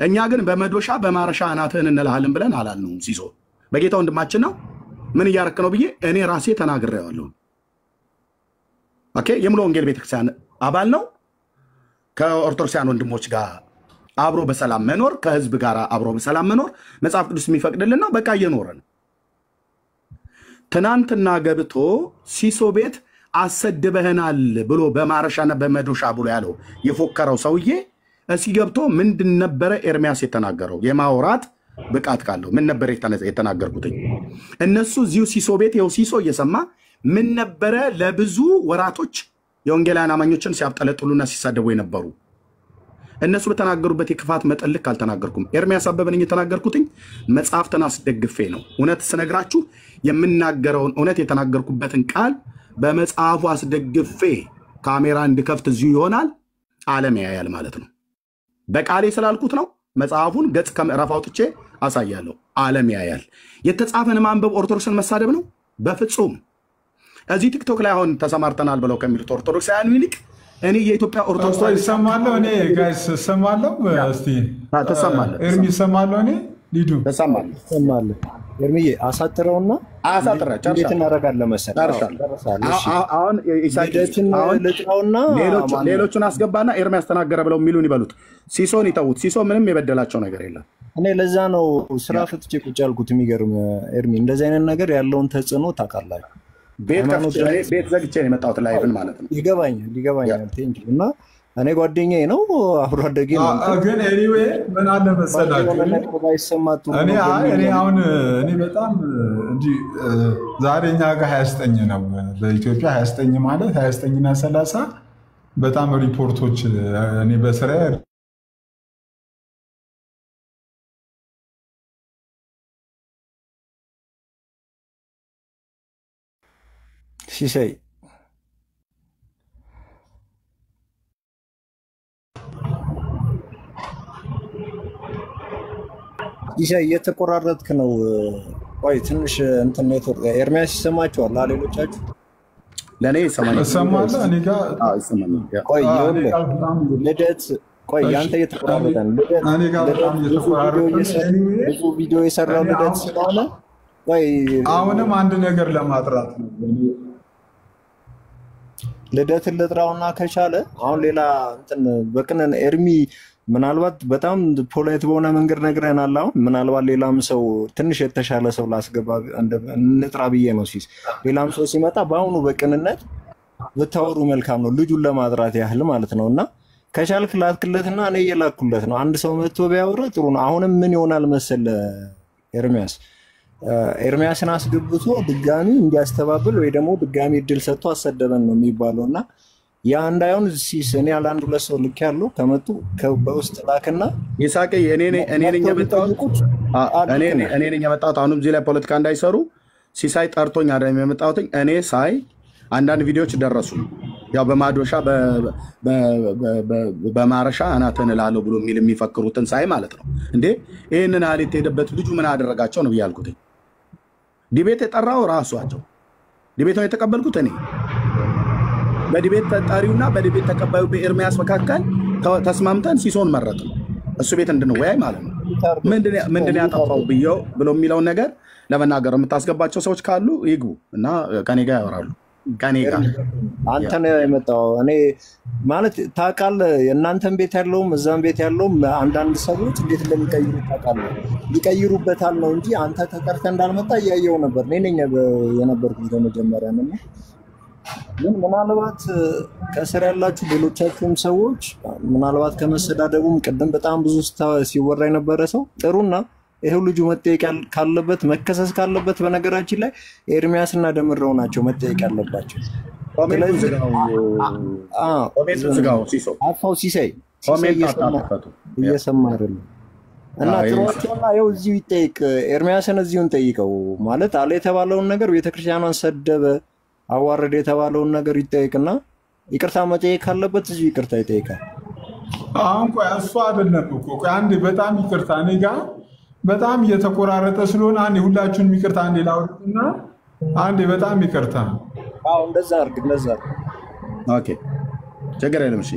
እኛ ግን በመዶሻ በማረሻ አናትህን እንልሃለን ብለን አላልነውም። ሲሶ በጌታ ወንድማችን ነው። ምን እያረክ ነው ብዬ እኔ ራሴ ተናግሬዋለሁ። ኦኬ የሙሉ ወንጌል ቤተክርስቲያን አባል ነው። ከኦርቶዶክሳውያን ወንድሞች ጋር አብሮ በሰላም መኖር፣ ከህዝብ ጋር አብሮ በሰላም መኖር መጽሐፍ ቅዱስ የሚፈቅድልን ነው። በቃ እየኖረን ትናንትና ገብቶ ሲሶ ቤት አሰድበህናል ብሎ በማረሻና በመዶሻ ብሎ ያለው የፎከረው ሰውዬ እስኪ ገብቶ ምንድን ነበረ ኤርሚያስ የተናገረው? የማውራት ብቃት ካለው ምን ነበር የተናገርኩትኝ? እነሱ እዚሁ ሲሶ ቤት ይኸው ሲሶ እየሰማ ምን ነበረ ለብዙ ወራቶች የወንጌላውያን አማኞችን ሲያብጠለጥሉና ሲሳደቡ የነበሩ እነሱ በተናገሩበት የክፋት መጠን ልክ አልተናገርኩም። ኤርሚያስ አበበ ነኝ የተናገርኩትኝ። መጽሐፍትን አስደግፌ ነው። እውነት ስነግራችሁ የምናገረውን እውነት የተናገርኩበትን ቃል በመጽሐፉ አስደግፌ ካሜራ እንድከፍት እዚሁ ይሆናል፣ ዓለም ያያል ማለት ነው። በቃሌ ስላልኩት ነው። መጽሐፉን ገጽ ከምዕራፍ አውጥቼ አሳያለሁ፣ ዓለም ያያል። የተጻፈን ማንበብ ኦርቶዶክስን መሳደብ ነው? በፍጹም። እዚህ ቲክቶክ ላይ አሁን ተሰማርተናል ብለው ከሚሉት ኦርቶዶክሳውያን ይልቅ እኔ የኢትዮጵያ ኦርቶዶክስ ይሰማለሁ። እኔ ጋይስ እሰማለሁ። እስቲ ተሰማለህ? ኤርሚ እሰማለሁ። እኔ ሊዱ ተሰማለህ? ኤርሚዬ አሳጥረውና እንዴት እናደርጋለን መሰለህ? አሁን ልጥራውና ሌሎቹን አስገባና ኤርሚያስ ተናገረ ብለው የሚሉን ይበሉት። ሲሶን ይተዉት። ሲሶ ምንም የበደላቸው ነገር የለም። እኔ ለዛ ነው ስራ ፍትቼ ቁጭ ያልኩት። የሚገርም ኤርሚ፣ እንደዚህ አይነት ነገር ያለውን ተጽዕኖ ታውቃላችሁ። ቤት ዘግቼ ነው የመጣሁት ላይቭን ማለት ነው። ይገባኛል። እና እኔ ጓደኛዬ ነው፣ አብሮ አደጌ ነው። ግን ኤኒዌይ ምን አለ መሰላችሁ እኔ አሁን እኔ በጣም እንጂ ዛሬ እኛ ጋር 29 ነው በኢትዮጵያ 29 ማለት 29 እና 30 በጣም ሪፖርቶች እኔ በስራ ሲሳይ ሲሳይ እየተቆራረጥክ ነው። ቆይ ትንሽ እንትን ኔትወርክ ኤርሚያስ ይሰማችኋል? ሌሎቻችሁ ለእኔ ይሰማኛል። እኔ ጋር ቆይ ልደት ቆይ ያንተ እየተቆራረጠ ነው። ብዙ ቪዲዮ የሰራው ልደት ስለሆነ ቆይ አሁንም አንድ ነገር ለማጥራት ነው። ልደትን ልጥራውና ከቻለ አሁን ሌላ እንትን በቅነን ኤርሚ ምናልባት በጣም ፖላይት በሆነ መንገድ ነግረናል። አሁን ምናልባት ሌላም ሰው ትንሽ የተሻለ ሰው ላስገባ እንጥራ ብዬ ነው። ሲስ ሌላም ሰው ሲመጣ በአሁኑ በቅንነት ብታወሩ መልካም ነው፣ ልጁን ለማጥራት ያህል ማለት ነው። እና ከቻልክ ላክለትና እኔ እየላኩለት ነው። አንድ ሰው መጥቶ ቢያወራ ጥሩ ነው። አሁንም ምን ይሆናል መሰለ ኤርሚያስን አስገብቶ ድጋሚ እንዲያስተባብል ወይ ደግሞ ድጋሚ እድል ሰጥቶ አሰደበን ነው የሚባለው። እና ያ እንዳይሆን ሲስ እኔ ያለ አንድ ሁለት ሰው ልክ ያለው ከመጡ በውስጥ ላክና ይሳቅ እኔ ነኝ የመጣሁት። አሁንም እዚህ ላይ ፖለቲካ እንዳይሰሩ ሲሳይ ጠርቶኝ አይደለም የመጣሁት። እኔ ሳይ አንዳንድ ቪዲዮዎች ደረሱ። ያው በማዶሻ በማረሻ አናተን እላለሁ ብሎ የሚፈክሩትን ሳይ ማለት ነው። እንዴ ይህንን አለት ሄደበት ልጁ ምን አደረጋቸው ነው ብያልኩት። ዲቤት የጠራው ራሷቸው ዲቤት ነው የተቀበልኩት እኔ። በዲቤት ተጣሪውና በዲቤት ተቀባዩ በኤርሚያስ መካከል ተስማምተን ሲሶን መረጥ ነው እሱ ቤት እንድንወያይ ማለት ነው። ምንድን ያጠፋው ብሎ የሚለውን ነገር ለመናገር የምታስገባቸው ሰዎች ካሉ ይግቡ እና ከኔ ጋር ያወራሉ። አንተ ነው የመጣው። እኔ ማለት ታውቃለህ፣ የእናንተን ቤት ያለውም እዛም ቤት ያለውም አንዳንድ ሰዎች እንዴት እንደሚቀይሩ ታውቃለህ። ሊቀይሩበታል ነው እንጂ አንተ ተቀርተህ እንዳልመጣ እያየው ነበር። እኔ ነኝ የነበርኩት በመጀመሪያ ነው። ግን ምናልባት ከስር ያላችሁ ሌሎቻችሁም ሰዎች ምናልባት ከመሰዳደቡም ቅድም በጣም ብዙ ሲወራ የነበረ ሰው ጥሩና ይሄው ልጁ መጠየቅ ካለበት መከሰስ ካለበት በነገራችን ላይ ኤርሚያስና ደምረው ናቸው መጠየቅ ያለባቸው። አፋው ሲሳይ እየሰማ አይደለም እና ጥሩቸውና ይኸው እዚሁ ይጠይቅ። ኤርሚያስን እዚሁን ጠይቀው ማለት አለ የተባለውን ነገር ቤተክርስቲያኗን ሰደበ አዋረደ የተባለውን ነገር ይጠይቅና ይቅርታ መጠየቅ ካለበት እዚሁ ይቅርታ ይጠይቃል። አሁን ቆይ እሱ አይደለም እኮ ቆይ አንዴ በጣም ይቅርታ እኔ ጋር በጣም እየተቆራረጠ ስለሆነ አንዴ ሁላችሁንም ይቅርታ አንዴ ላውርድና አንዴ በጣም ይቅርታ። አዎ እንደዛ አድርግ እንደዛ። ኦኬ ችግር የለም። እሺ